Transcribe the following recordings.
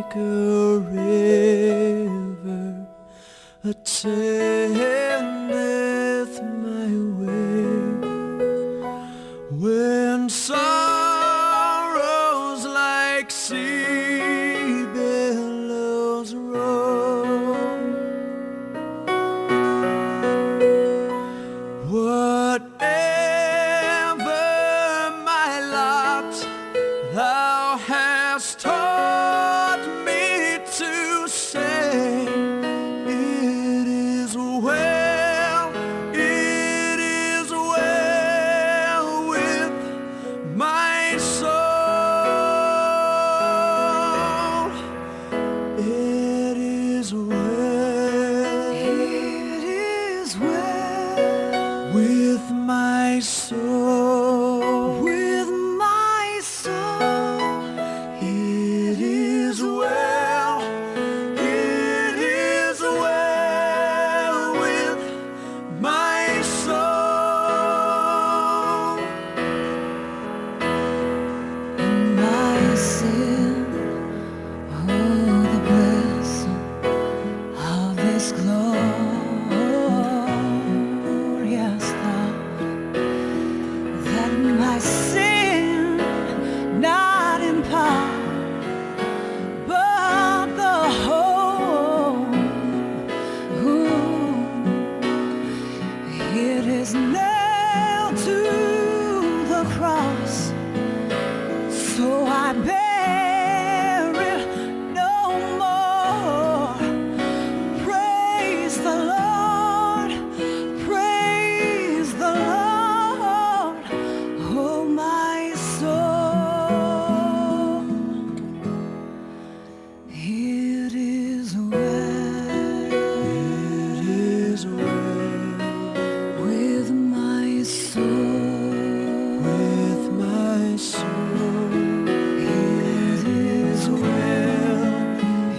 like a river attendeth my way. When sorrows like sea billows roll, whatever my lot, thou hast taught me to say, it is well with my soul. It is well with my soul. With my soul. It is well with my soul. My sin, oh, the blessing of this glorious thought, that my sin, not in part, but the whole, it is nailed to the cross, so I bear it no more. Praise the Lord, praise the Lord, oh my soul. It is well with my soul. With my soul.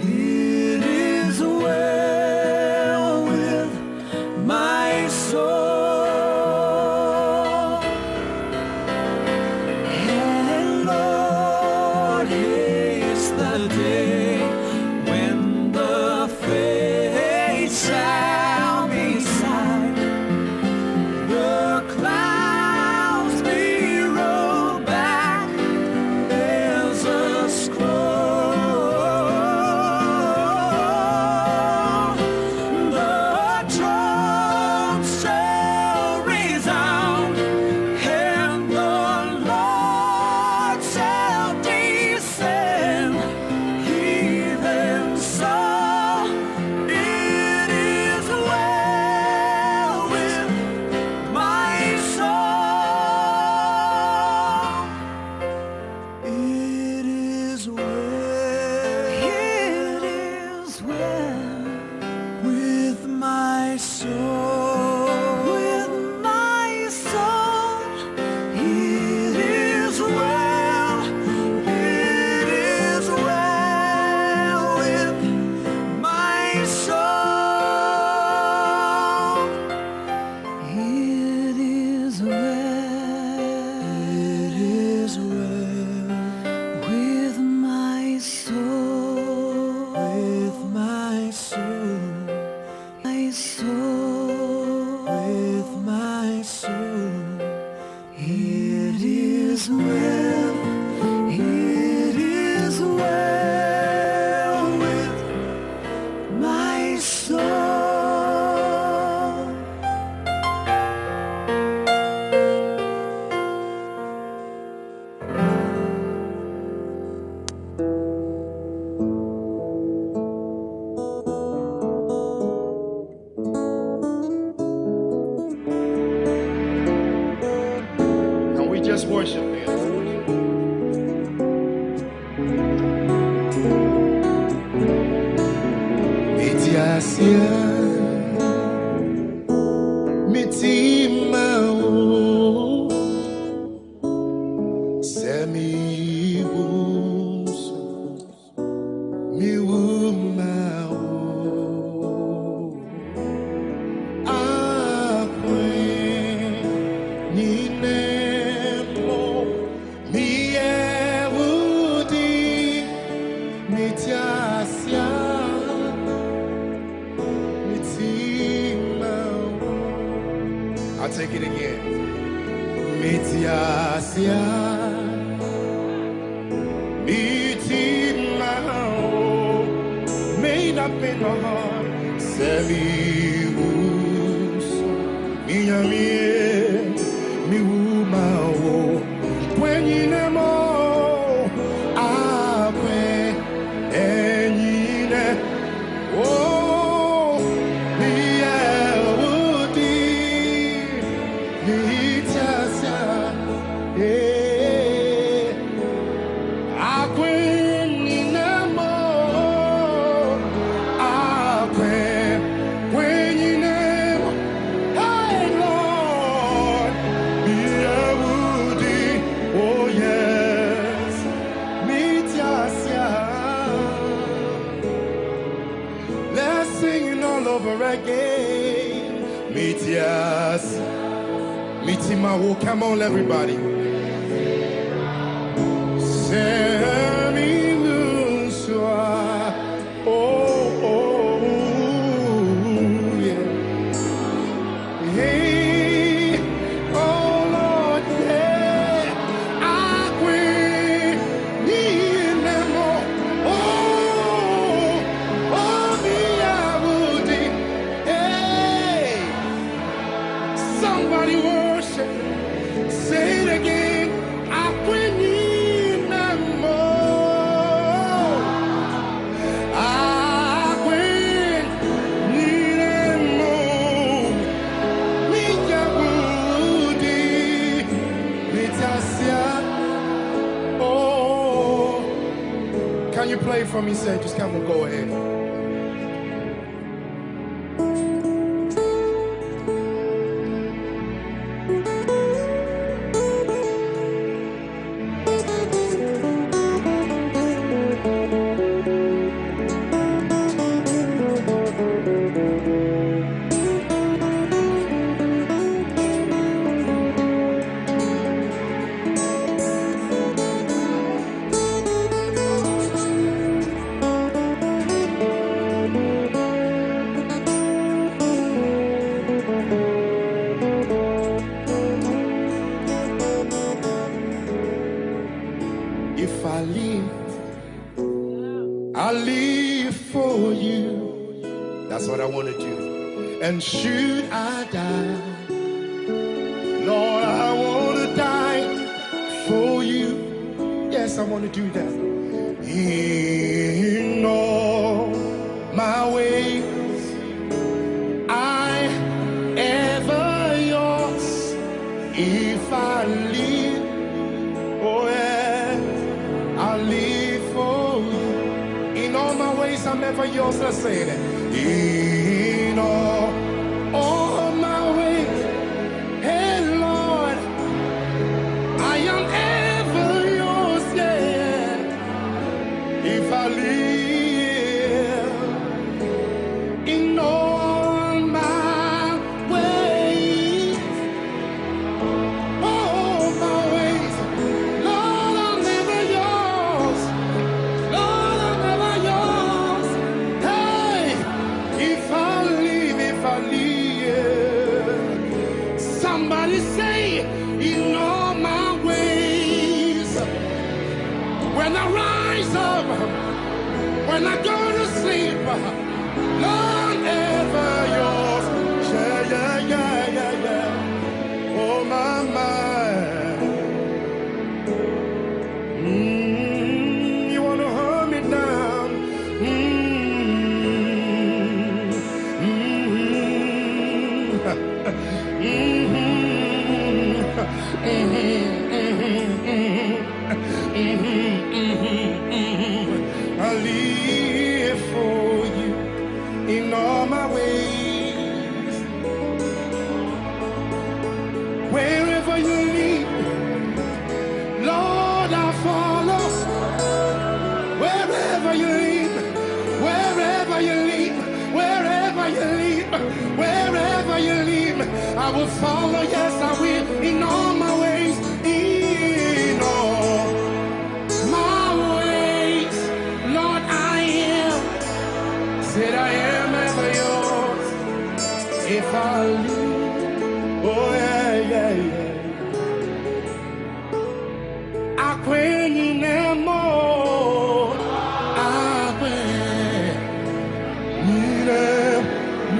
It is well with my soul. and Lord, haste the day when the faith shall be sight, the clouds be rolled back as a scroll. The drums shall resound, and the Lord shall descend. Even so, it is well with my soul. It is well with my soul. with my soul. It is well with my soul. It is well with my soul. With my soul. My soul. With my soul. It is well. It is well with my soul. Can we just worship Him? Mediasia, mitimao, semibus, miwumao, akwe, ninem. Mitiasia, mitima. I'll take it again. Mitiasia, mitima. Made up in my heart, Selius, Miamie, Miumao, when you know. Oh, again. Mitias, Mitimawo, come on, everybody. Semi Musua, oh, yeah. Hey, oh Lord, yeah. I quit, need them more. Oh, me, I would. Somebody worship. Say it again. I quit need them more. I quit need them more. Me Yahudi, Mitasia. Oh, can you play for me? Say, just come on, go ahead. If I live for you. That's what I want to do. And should I die, Lord, I want to die for you. Yes, I want to do that. In all my ways, I ever yours. If I live, oh yeah, I'll live for you. In all my ways, I'm ever yours. Let's say it. In all my ways, hey Lord, I am ever yours. Yeah, if I live in all my ways, all my ways, Lord, I'm never yours. Lord, I'm never yours. Hey, if I live, somebody say, in all my ways, when I rise up, when I go to sleep, Lord, ever yours. Yeah, yeah, yeah, yeah, yeah. Oh, my mind. You want to hold me down. I live for you in all my ways. Wherever you lead, Lord, I follow. Wherever you lead, wherever you lead, wherever you lead, wherever you lead, I will follow. Yes, I will. In all my ways, in all my ways, Lord, I Said I am ever yours. If I leave, oh yeah, yeah, yeah. I queen you more. I queen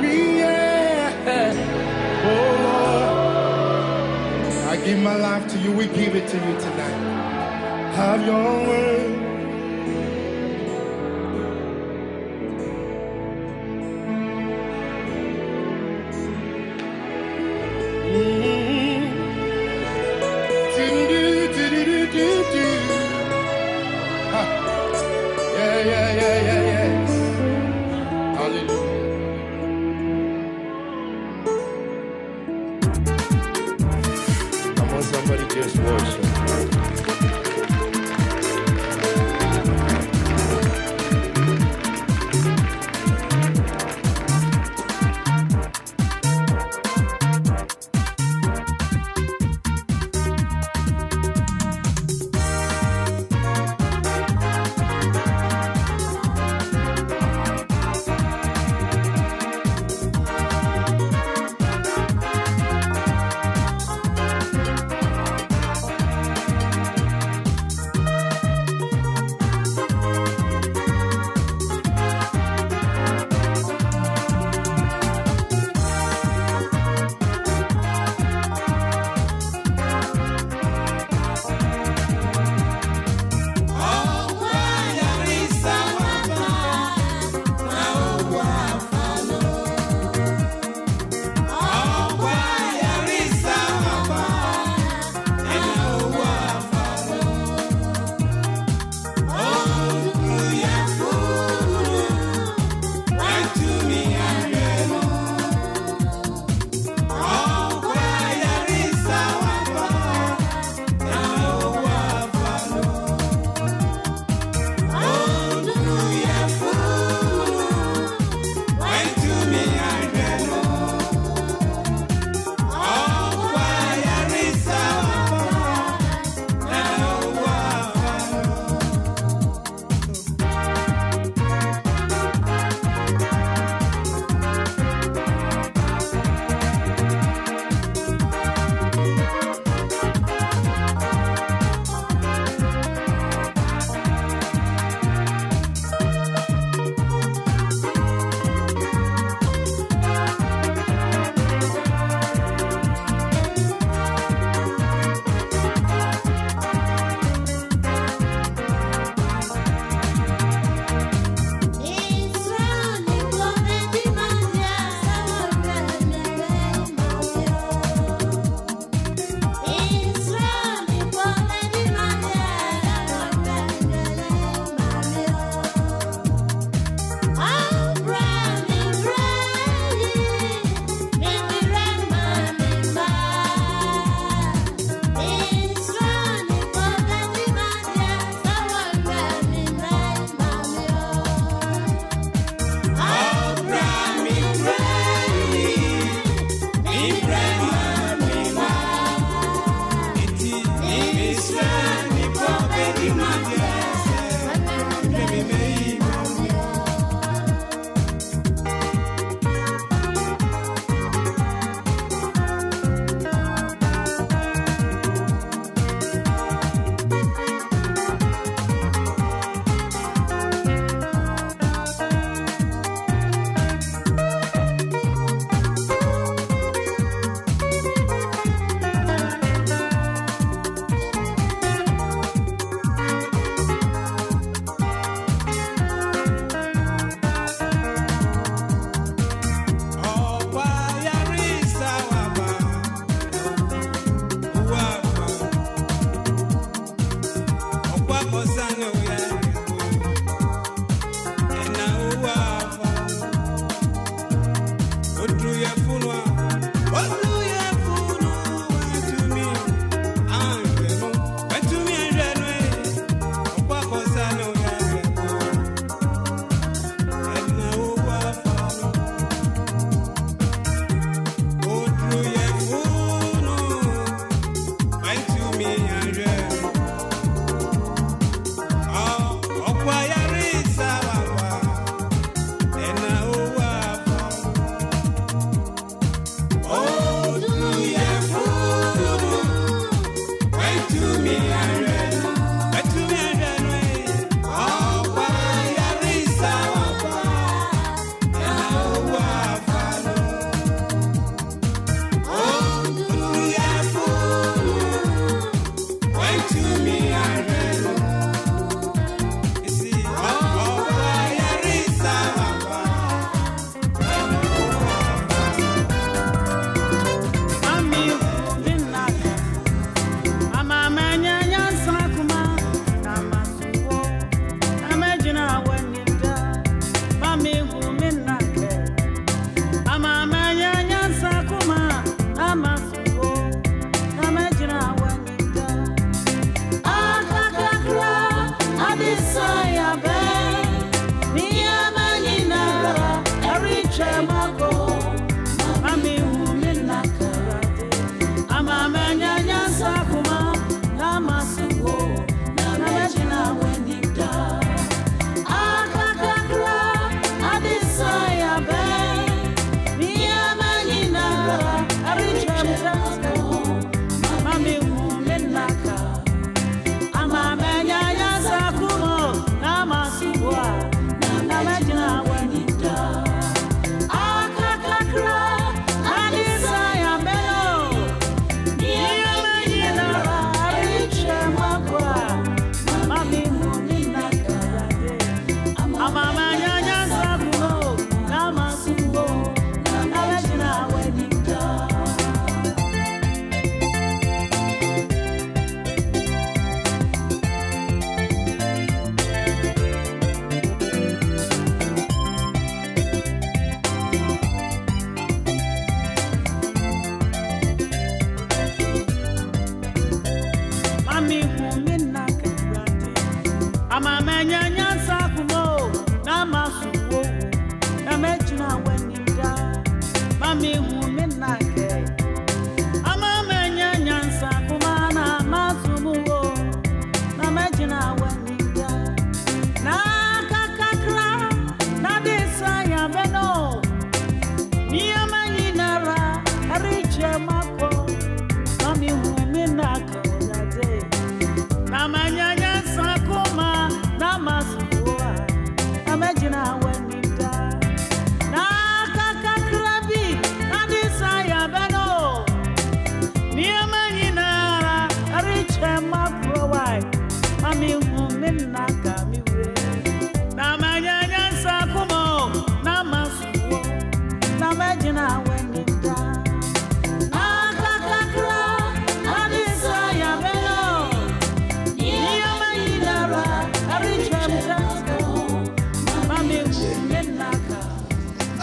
me, yeah. Oh Lord, I give my life to you. We give it to you tonight. Have your way. Yeah. Hallelujah. Come on, somebody just worship.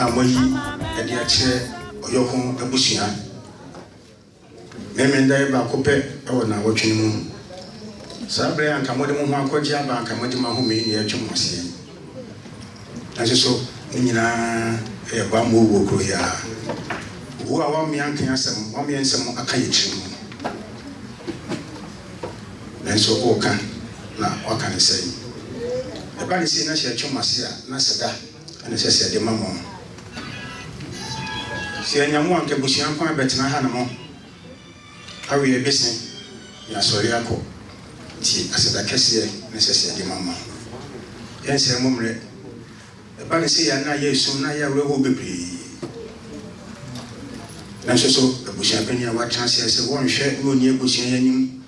amoyi edi ache oyoko abusia memenda ba kope ewo na wotwe mu sabre anka mode mu ho akwaji aba anka mode ma ho me ni atwemose ajeso nyina e ba mo wo ko ya wo awa mi anka asem wo mi ensem aka yichimu nanso o kan na o kan sei e ba ni si na she atwemase a na seda ana she se de mamo si anyamu anka busian kwa betina ha na mo awe ebese ya sori akọ ti aseda kese na she se de mamo yense momre e ba ni si ya na yesu na ya we ho bebre nanso so abusian pania wa chance se won hwe no ni abusian yanim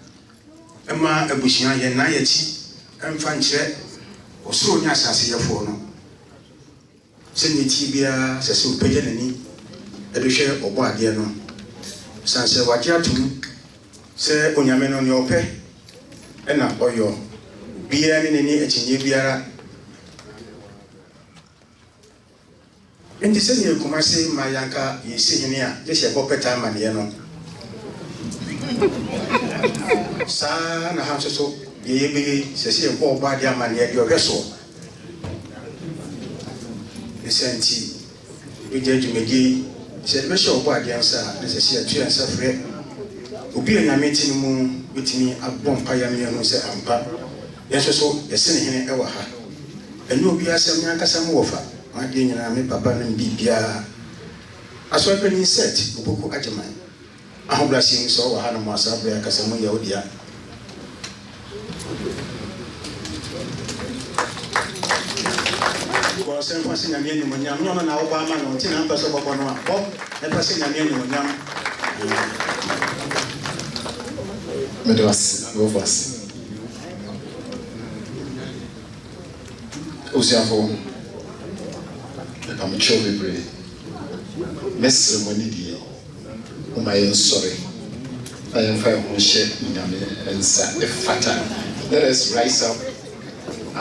ema abusian ye na ya chi emfa nkyere osoro nya asase yefo no se ni ti bia se se opege nani edo hwe obo ade no sanse waje atum se onyame no ne ope ena oyo bia ni nani echinye biara endi se ni kumase mayanka yesi hene a je se bopeta mane no sa na ha so ye bi se se bo ba dia mane ye do hweso esenti eje jumegi se be show bo dia nsa na se se atu ansa frɛ obi anyame tin mu bitimi abompa ya me no se ampa yeso so yesi ne hene e wa ha enu obi asem nyanka sam wo fa ade nyina me papa no bibia aso pe ni set oboku ajeman ahobrasi so wa ha no mo asabra kasa mo yawodia ko sen fa sin nyame ni mo nyam nyoma na oba ma no tina mpa so bobo no a e pa sin nyame ni mo nyam Medas go fast Osiafo I'm sure pray. Messi money die. My sorry. I am fine on share and fata. Let us rise up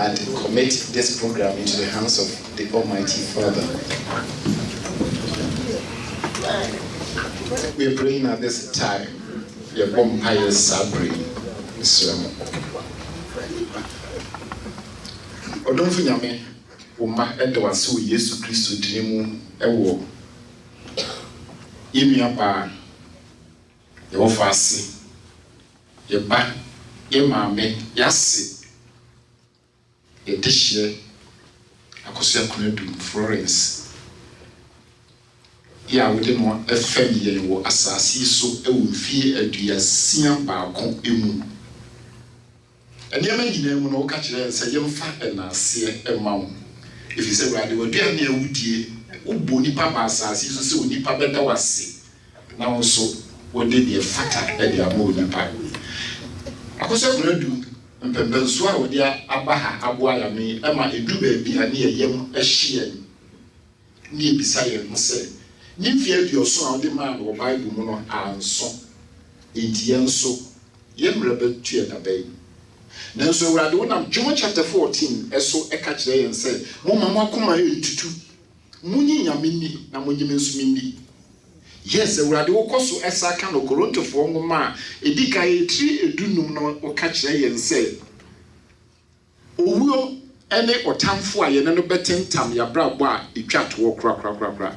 and commit this program into the hands of the Almighty Father. We are praying at this time. Your Bompire Sabri Islam. Odonfunyame Uma Edward so Yesu Christo dinimu ewo imi apa ye ofasi ye ba ye maame yase ye dehye Akosua Konadu Florence ya wode no efam ye wo asasi so ewo fie aduasia baako emu enema nyina mu no ka kire se yemfa enase emawo if you say we do any awudie uboni papa asasi so se onipa beda wase na wonso wode de fata e de amo onipa Akosua Konadu mpembenso a wode abaha aboa ya me ema edu ba bia ne yem ehye ni ebisa ye no se nimfie aduoso a wode ma no Bible mu no anso edie nso yemre betu e da bai nanso Awurade wonam John chapter 14 eso eka kire yen say mo mama akoma entutu munyi nyame ni na monyime nsumi ni yes Awurade wokoso esa ka no Korintofo ngoma edika etri edunum no woka kire yen say owuo ene otamfo a ye no betentam ya brabo a etwato kra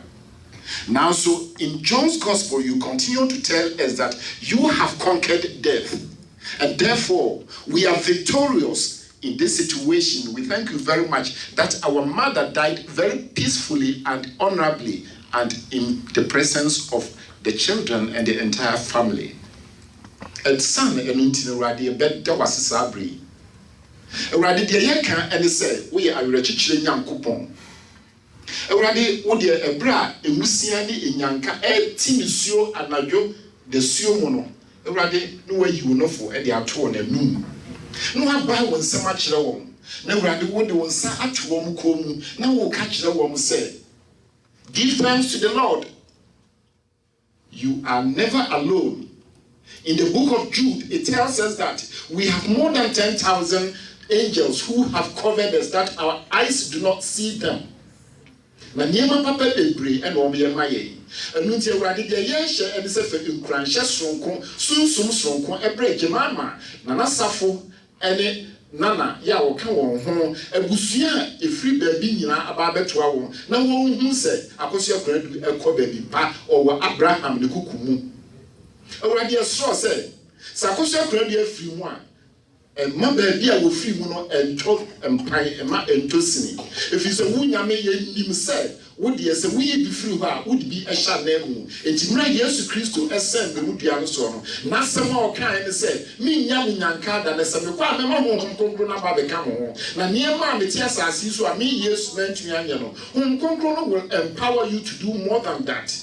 now so in John's gospel you continue to tell us that you have conquered death. And therefore, we are victorious in this situation. We thank you very much that our mother died very peacefully and honorably and in the presence of the children and the entire family. And son, and until Radi bed that was sabri. Radi de yaka and say, we are rechiching young coupon. Radi would a bra, a musiani in yanka, a timisio anajo, the siomono. Urade no way you know for e dey ato na num no aba won sem a kire won na urade wo de won sa ato won kom na wo ka kire won say give thanks to the Lord. You are never alone. In the book of Jude it tells us that we have more than 10,000 angels who have covered us that our eyes do not see them. na niema papa bebre e na o me ma ye enu nti awurade de ye hye ene se fa nkranhye sonko sunsum sonko ebre gemama na nasafo ene nana ya woka won ho abusua efri baabi nyina aba betoa won na won hu se Akosua Konadu ekọ baabi pa owo Abraham ne kukumu awurade so se Akosua Konadu afri mu a ma baabi a wo free mu no ento empan ma ento sini efi se wunyame ye nim se wo de se wo ye bi free ho a wo de bi ehya na mu enti mra Yesu Kristo esen be mudua no so no na asem a o kan ne se mi nya munyanka da na se me kwa me ma ho konkro na ba be ka ho na niema me ti asase so a mi Yesu mentumi anya no ho konkro no will empower you to do more than that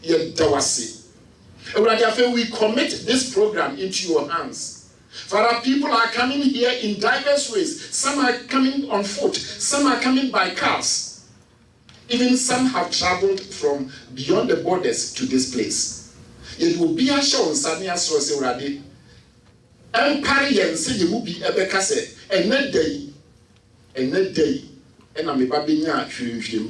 ye dawase we commit this program into your hands. Father, people are coming here in diverse ways. Some are coming on foot. Some are coming by cars. Even some have traveled from beyond the borders to this place. It will be a show on Sania Source already. Empire and say you will be a becase. And that day, and I'm a babinia,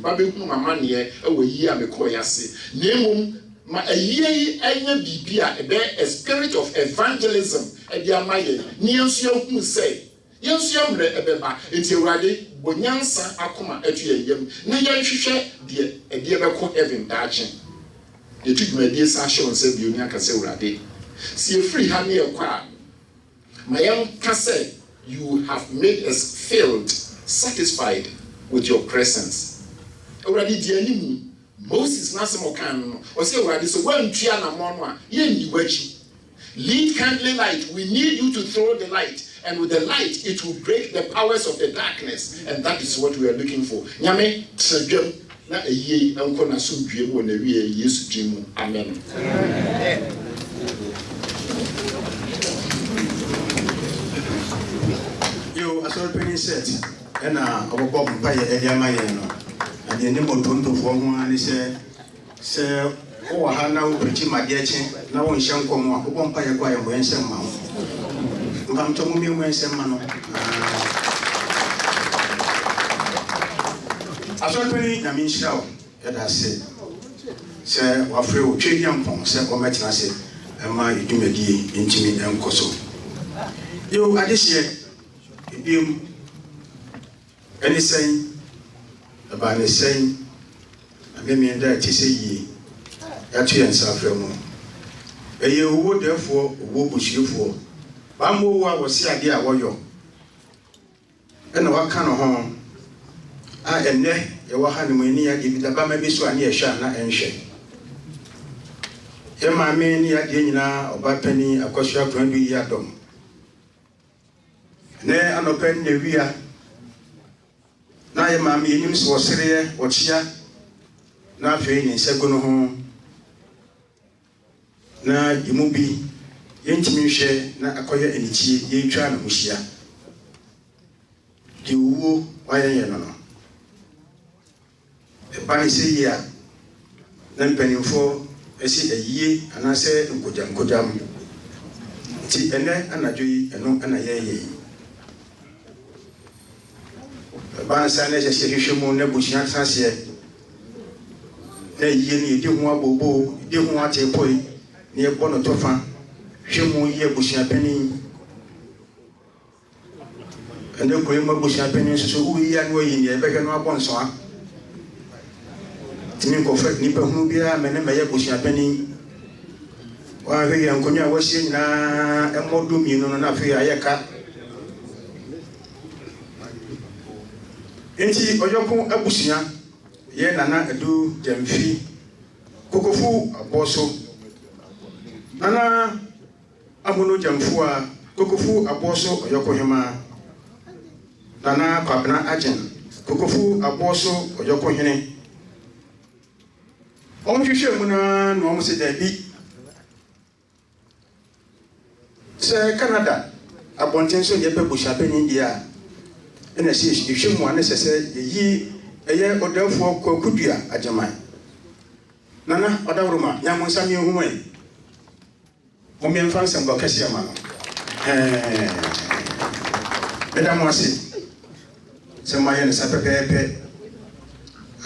baby, my money, a year, me koyase. Name ma a ye anya bibia a spirit of evangelism e dia maye ni enso hu say yenso amre ebeba enti awurade bonyansa akoma atu yem na ye hwehwe de e de beko heaven dache ye tuduma de sa show say bi oni aka say awurade si free ha ne ekwa ma yam ka say you have made us filled satisfied with your presence awurade di animu Moses nasemo kan o say awurade so wantua na mo no a ye ndi wachi lead candle light. We need you to throw the light, and with the light it will break the powers of the darkness, and that is what we are looking for. Nyame tsedwam na eyi enko na so dwem wo na wie Yesu dimu. Amen. Yo asol penny set na obobo mpa ye ediama ye no and ye nemo tonto fo ho ani se o ha na wo preach ma de eche na wo nhye nkom a obobo mpa ye kwa ye mo ense ma wo mbam to mo mi mo ense ma no asol penny na min shao ya da se wa frɛ wo twedi ampon se o metena se ma idumadi ntimi enkoso yo adehye ebiem any saying about the saying, and then me and that say ye, actually, and Safremo. A year would therefore wo push you for. Bambo was the idea warrior. And what kind of home? I and there, you were having me near if the Bama be so near Shana and Shay. Emma many Adina or Bapenny, Akosua Konadu Yadom. Ne an open the via. Na ye mama yenim so sere ochia na afei ne nsegono ho na yimu bi yentimi hwe na akoye enichie ye twa na muhia di uwo waye no no e bani se ya na mpanimfo esi ayie anase nkojam ti ene anadwi eno ana ye ban sane je hwehwemu na bushia transie na yie ni edi ho abobo edi ho atepoi ni e bono tofa hwemu ye bushia pani ande ko yema bushia pani so uyi ya no yi ni e bege no abonso a tini ko fa ni pa hu bia me ne me ye bushia pani wa hwe ya nkonya wa sie nyina e modu mi no na afi ayeka enti oyoko abusia ye nana edu jamfi kokofu aboso nana amono jamfu a kokofu aboso oyoko hema nana kwabna ajen kokofu aboso oyoko hene onhwehwe mu na no mo se dabi se Canada abonten so ye pe busia penin dia ena si hwehwemu ane sese yi eye odafo kwakudua ajaman nana odawruma nyamonsa mi hu mai o mi enfan sem ba kase ama no beda mo ase se ma ye ne sapepepe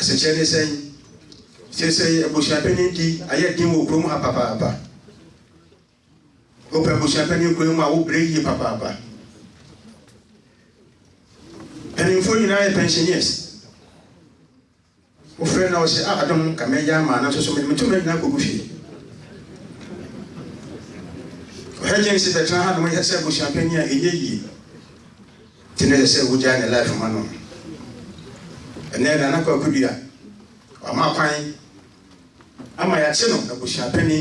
ase kyerɛ say abusuapani di ayɛ din wɔ kurom ha papaapa wopɛ abusuapani kurom a wobrɛ yie papaapa mpanimfoɔ nyinaa yɛ pensioners wofrɛ na wɔsɛ adom ka mɛyɛ ama na so metum nyinaa kɔgu fie ɔhɛgyensi bɛtena ha nom yɛ sɛ abusuapani a ɛnyɛ yie nti ne sɛ wogyaa ne life ma no ɛnɛ na nakɔ akɔdua ɔma kwan ama yɛakye no abusuapani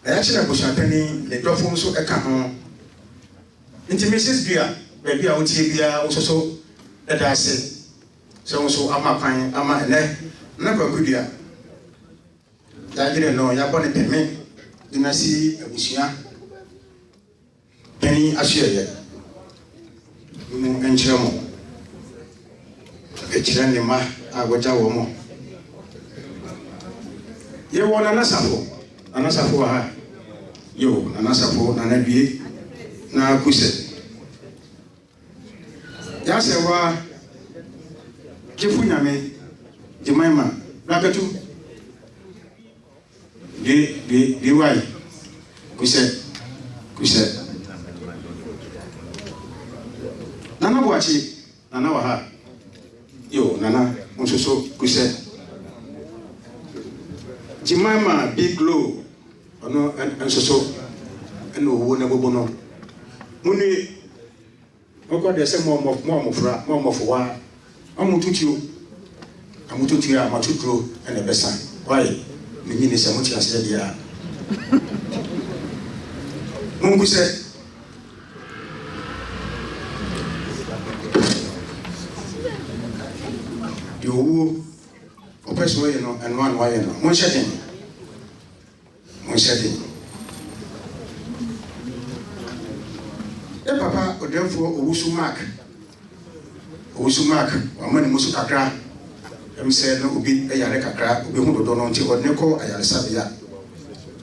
na yɛakye no abusuapani ne dɔfo nso ɛka ho nti Mrs. Dua baabi a wotie biara wo so ɛda ase sɛ wo so ama kwan ama ɛnɛ nakɔ akɔdua yɛagyere no yɛabɔ ne pɛme de na si abusua pani ahyeɛyɛ mu nkyerɛ mo ɛkyerɛ ne ma a wɔgya wɔ mo yɛwɔ nanasafo wɔ ha yo nanasafo nanadue na kusɛ yɛasɛ wa gyefo nyame gyemaima nakatu de wai kusɛ nana boakye nana wɔ ha yo nana nso so kusɛ gyemaima big low ɔno nso so ɛna owuo na bobo no muni ɔkɔ de sɛ mo ɔmɔfowa ɔmotutio a matuturo ɛna bɛsa wai menyini sɛ mokyerɛ sɛ deɛ a monku sɛ deɛ owuo ɔpɛ sɛ ɔyɛ no ɛnoa na wayɛ no monhyɛ den papa ɔdɛmfoɔ owusu mark wama ne mu so kakra ɛm sɛ na obi ɛyare kakra obi hu dodo no nti ɔde ne kɔ ayaresabea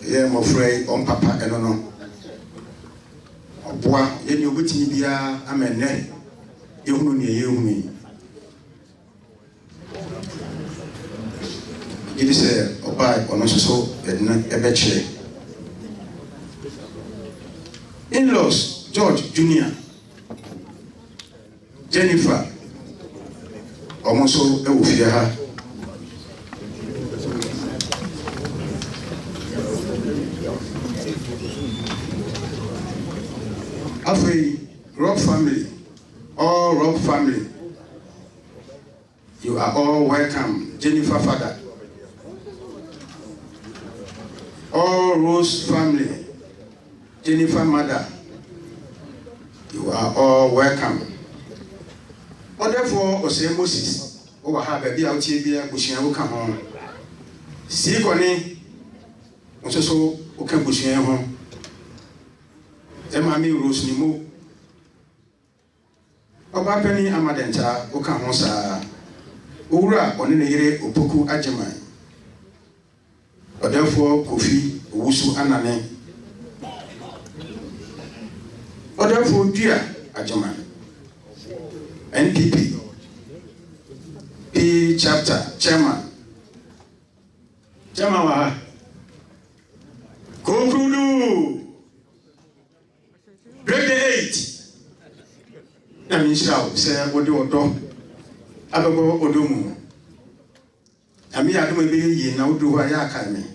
ɛyɛ mmɔfra yi ɔmpapa ɛno no ɔboa yɛne obɛtumi biara ama nnɛ yɛhunu nea yɛhunu yi gye sɛ ɔbaa ɔno nso so yɛde no ɛbɛkyerɛ in-laws George Junior Jennifer ɔmo nso ɛwɔ fie ha afei Rob family, all Rob family, you are all welcome. Jennifer father, all Rose family, Jennifer mother, you are all welcome. Therefore, Ose Moses, over her baby out here, Bushian will come home. See, Connie, also, okay, Bushian home. Emami Rose Nimu. Oba Penny Amadenta, Oka Honsa, Ura, Onere, Opoku Ajamai. Therefore, Kofi, Wusu Anane. Therefore, dear Ajamai. NPP, P chapter, chairman. Chairman, Konadu, grade 8. I mean, shall say, what do you do? Ababo Odumu. I mean, I don't be now do I academy.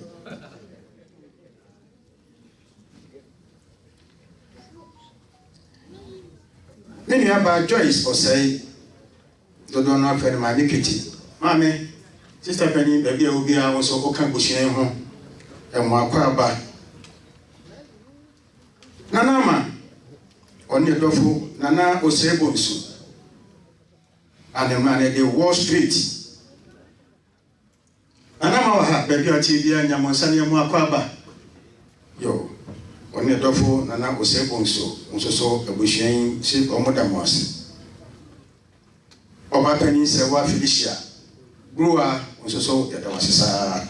Many about Joyce or say, don't know for my iniquity. Mammy, Sister Penny, baby, will be also Okan Bushian home and Wakwaba. Nanama, on the Dofu, Nana Osebonsu, and the man at the Wall Street. Nanama, baby, TV and Yamosania Wakwaba. Yo. On the Dofo, Nana Osebonso, also a Bushian, ship or Modamas. Oba Penny Sewa Felicia, Brewer, also that was a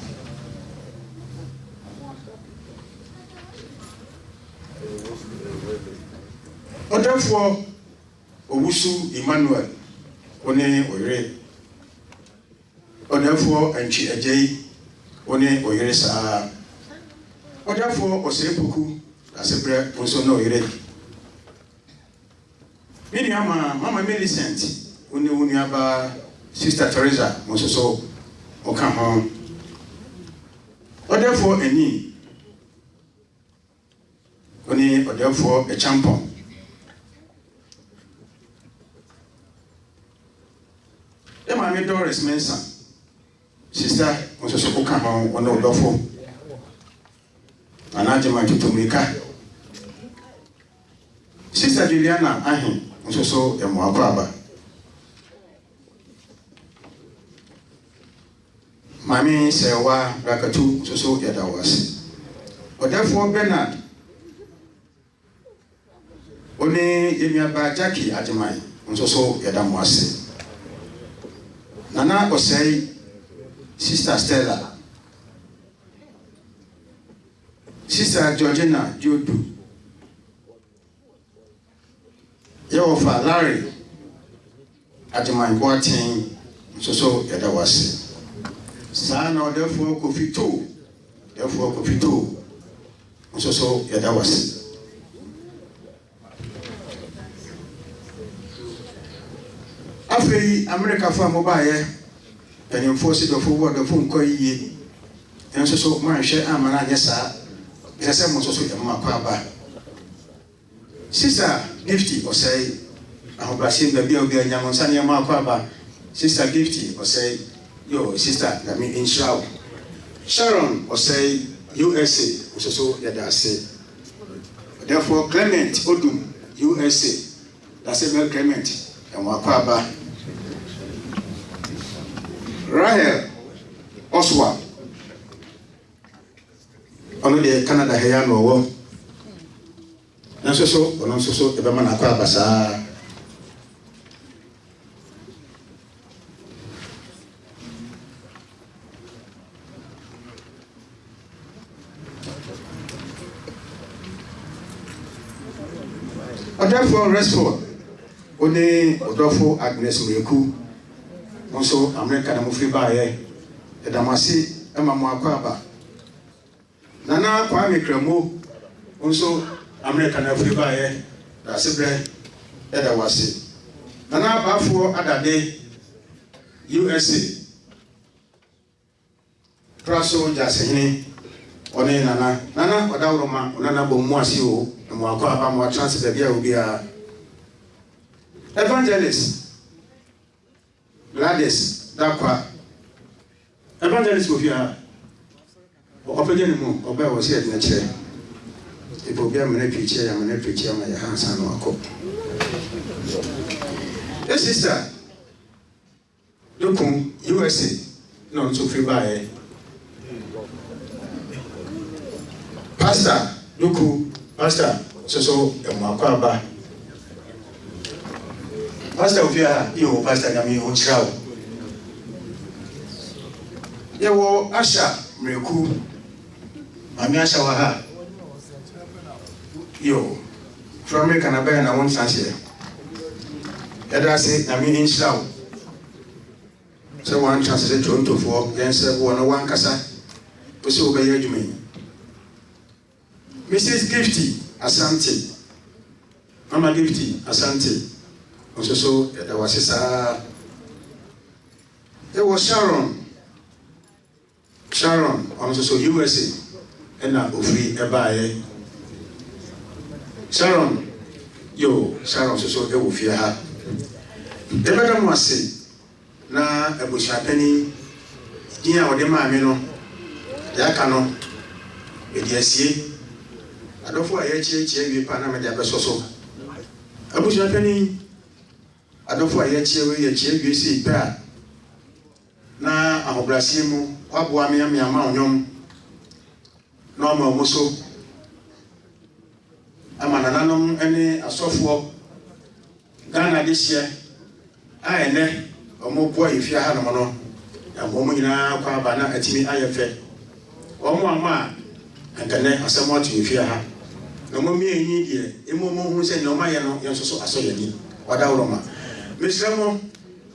therefore, Owusu Emmanuel, One Ore, Therefore, and she a jay, only or yes, therefore, or say Puku, as a bread, also no irate. Mama Millicent, only when you have Sister Teresa, was so or come home. Therefore, any only or therefore a champion. The mammy Doris Mensa, Sister was so come home on no doffo. An argument to Mika. Sister Juliana, I was also a Moababa. Mammy said, "Wa Rakatu, so that was." But therefore, Bernard only Yemiaba Jackie at mine, was also Yadam was. Nana was say, Sister Stella, Sister Georgina Judu, your father Larry at my boating, so that was. Son or therefore coffee too, therefore coffee too, so that was. After America for mobile, and enforce it forward the phone call ye, and so my share Amana, yes, sir. Yes, I must also Makwaba. Sister Gifty or say, I hope I see the bill being Yamonsania Makwaba. Sister Gifty or say, yo, sister, I mean, in Shroud. Sharon or say, USA, which is so that I say. Therefore, Clement Odum, USA, that's a well Clement, and Makwaba. Rahel Oswa ono de Canada heya no wo nanso so ono so e be ma na kwa basa therefore respond oni odofo Agnes Mweku also America na mufri ba ye edamasi ema mo akwaba nana kwa mekramo also America na mufri ba ye da sebre edawasi nana bafo adade USA praso jasehini one nana odawroma nana bomu asi o mo akwaba mo transfer bia obia evangelist Gladys, Dakwa, Evangelist Sofia, or Opinion, or Bell was here in the chair. It will be a minute chair, I'm an chair, my hands and no coat. Yes, sister, look, USA, not so free by Pastor, look, Pastor, so, and Makwaba. Pastor Ofia, you Pastor Gami Hochau. You were Asha Mreku. Mami Asha Waha. You from American Abaya and one Sansia. Yada say, I mean in Shao. So one translated Toronto for against one Kasa. Pursue by you mean. Mrs. Gifty Asante. Mama Gifty Asante. Also, there was a there was Sharon, also USA, and now free a buy. Sharon, Sharon, so they will fear her. The madam was say, na a bush penny, near or the mamino, Yakano, with the SC. I don't for a HH, Panama, the Abasoso. A bush penny. I don't for a you see, pair. Na ahobrasimu, wabwa miami amanyom, normal muso. Amananum any a software Ghana this year. I ne, or more boy if you had a mono, and woman in our Kwabana at me IFA. Or more ma, and can then somewhat to if you have. No more me in India, a moment who said no, my no, you're so I saw you. What our Roma. Miss Ramo,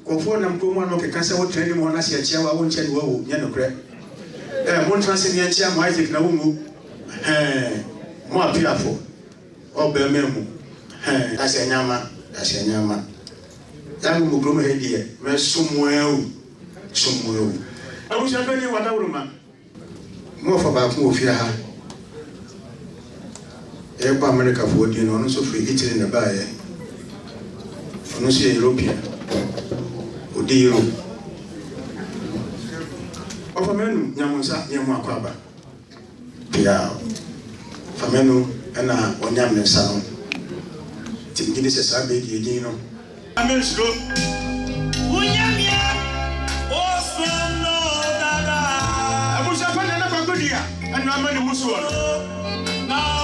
Kofo nam ko mo no ke kan se wo training mo na se achia wa wo nche ni wo nya no kre mo ntrase ni achia mo Isaac na wo mu mo apiafo o be memu asanyama ya mu gro mo hedie me sumweu abu sha ni wada wuruma mo fa ba ku ofia ha e ba America fo di no so free Italy na ba ye ono so European Odiro Ofamenu nyamunsa nyemu akwaba pia famenu ana onyame nsa no timgidi se sabe di edin no amen sro unyamia osno dada abusa pa na kwa godia ana amani musuo na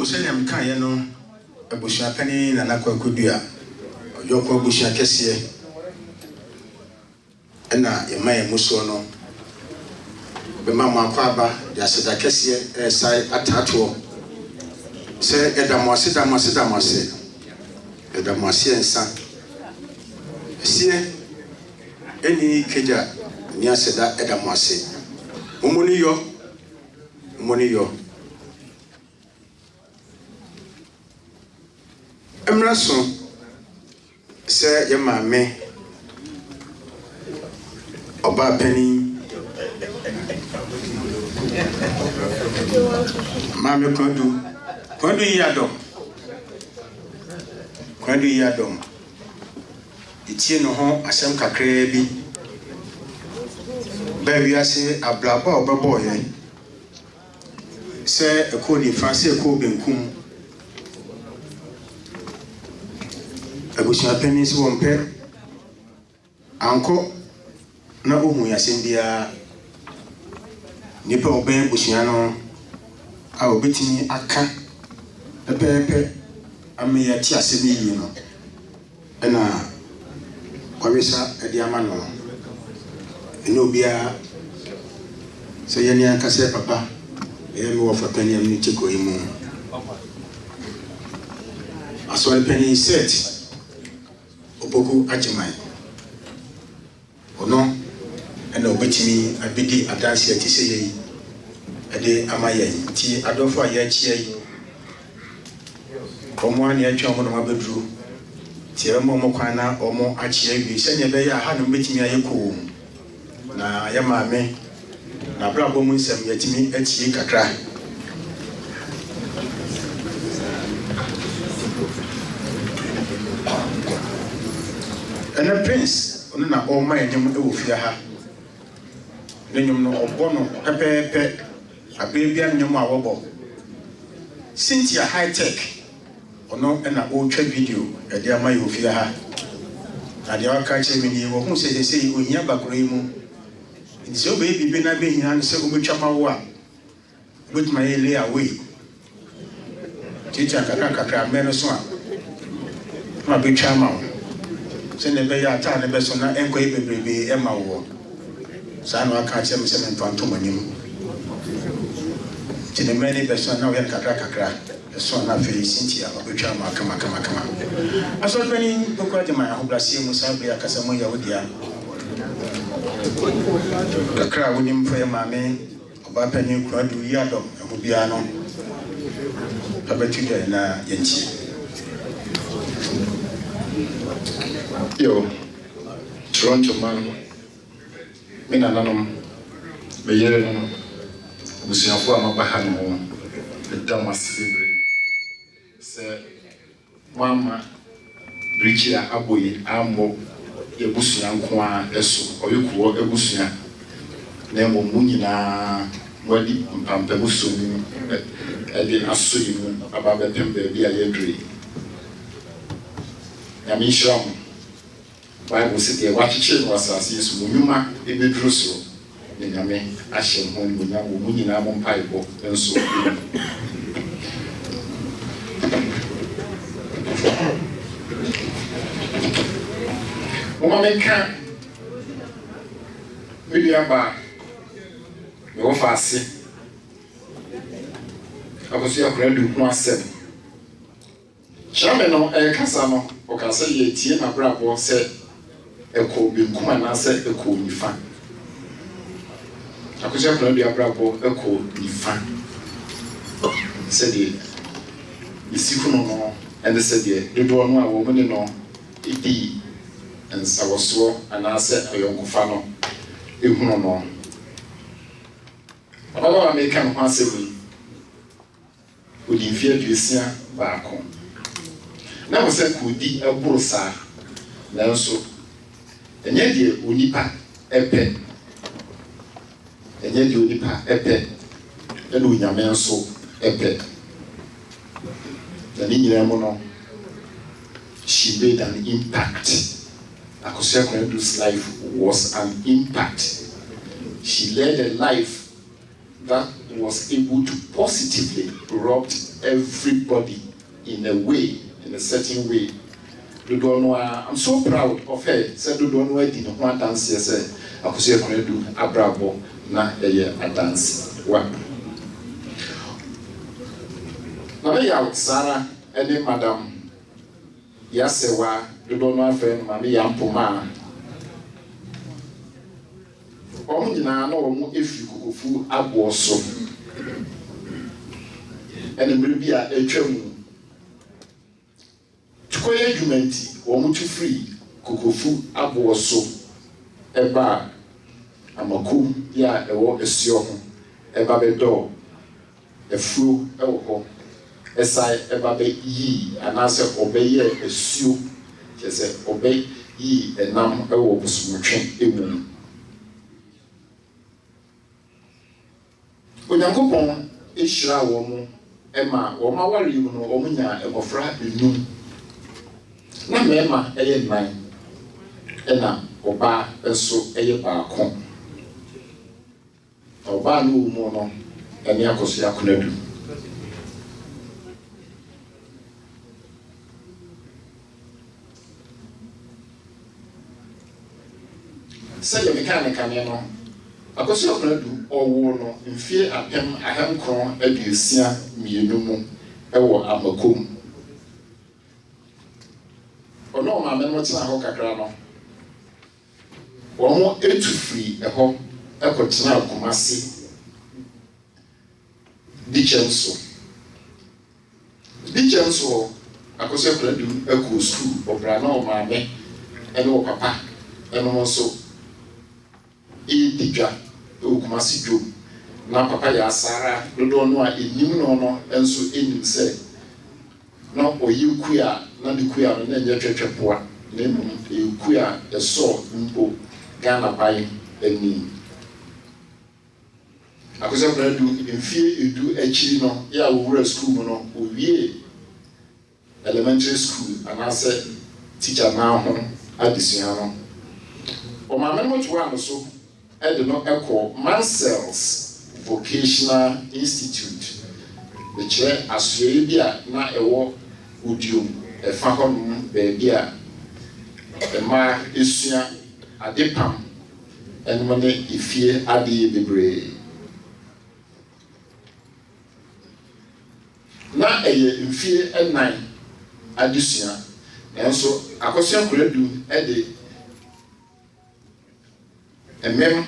Senyam kan ye no abusua pani na nakwa kodua oyoko abusua kese na ye maye muso no be mama akwaba ya seda kese sai atato se edamose ensa sie eni keja ni aseda edamose umuni yo Emraso se ye maame oba pani maame Konadu yadom itie no ho asem kakra bi ba wiase ablaba obebo ye Say a code in France, a code in Kum. I wish my pennies won't pay. Uncle, na umu ya sendia nipa oben busuano a obetimi aka pepepe ame ya ti asemi yi no na kwabisa edi ama no ene obia so yeni aka se papa e me wo fa pani am ni chiko yi mu asore pani set opoku ajimai ono ena obetimi abidi adanse ati se yi ade amaye ti adofo aye chia yi omo ani atwa omo no mabedru ti e mo kwan na omo achia bi se ne be ya ha no betimi aye ko na ya maame na bra bo mu nsem yatimi achie kakra ena prince ono na o ma enyem e wo fia ha nenyum no obono pepepe abebia nyum a wobo Cynthia high tech ono na o twa video e dia ma yo fia ha na dia waka che me ni wo hu se ohia bakoro yi mu nse o be bibi na be hia no se o betwa ma wo a but my lay away teacher kakra me no so a ma betwa ma wo se ne be ya ta ne be so na enko e bebrebe e ma wo sa no aka che me se me ntonto manim tine me ne be so na wo ya kakra so na fe Cynthia o betwa ma kama aso pani boko de ma ahobrase mu sa be akasa mo ya wodia kakra wonim fa ya mame oba pani Konadu yi adom e bia no abatu de na yanchi Yo, Toronto man, me na nanom, me yere nanom, busuafo amabaha no, the damas libre. Se mama Bridgia aboyi amo ye busua nko a eso oyekuo ebusua na mo munyina wadi mpampa busumi e de aso yi mu aba be pembe bia ye dre ya mi shram Bible says the wachiche was as is munyuma ebedru so ne nyame ahye ho munya wo munyina mo mpaibo enso Mama meka media ba me wo faase Akosua Konadu ho asem Chame no kasa no o kasa ye tie na brabo se eko binkuma na se eko nifa Akosua Konadu abrabo eko nifa se de isiku no and se de dodo no a wo mu no idi and sawoso anase ayonkufa no ehunu no Baba America no asemi odi fie duesia baako na wo se kodi eburusa nanso enye de onipa epe enye de onipa epe eno nyame nso epe na ni nyina mo no she made an impact Akosua Konadu's life was an impact. She led a life that was able to positively rub everybody in a certain way. I'm so proud of her. Said Dodono did not dance yes, Akosua Konadu abrabo na a dance. What? Now Sarah and Madam Yasewa Dodono friend Mami Yampoma. Nyina na omo efi kokofu abo so. Ene mrebi a etwam. Tukoye adwumenti omo tu free kokofu abo so. Eba amakum ya ewo esio ho. Eba bedo efru ewo ho. Esai eba be yi anase obeye esio. Jese obey yi enam ewo busumtwe emu. Onyankopon Ishra woman, Emma, or my worry, you know, Omina, and Mofra, you na mema eye nine ena oba enso eye baako oba no mu no ene Akosua Konadu sɛ mekanika ne no Akosua Konadu owo no mfie apem ahenkron aduosia mienu mu ɛwɔ amakom ono ma me no tena ho kakra no wo mo etu free eho ekotena Kumasi dichenso Akosua Konadu eko school obra na o ma me ene o papa ene mo so didwa o Kumasi dwo na papa ya asara dodo no a enim no enso enim se na oyikuya na dikuya no na nye twetwepoa na ekuya eso mpo Ghana bai eni Akosua Konadu mfie edu akiri no ya wura school no owie elementary school anase teacher na ho adisua no o ma me mo twa no so e de no ekọ Mansell's Vocational Institute the chair asue bia na ewo udium efa honum beebi a ema esua adepam enmo ne ifie ade bebre na eye mfie enan adesua enso Akosua Konadu ede emem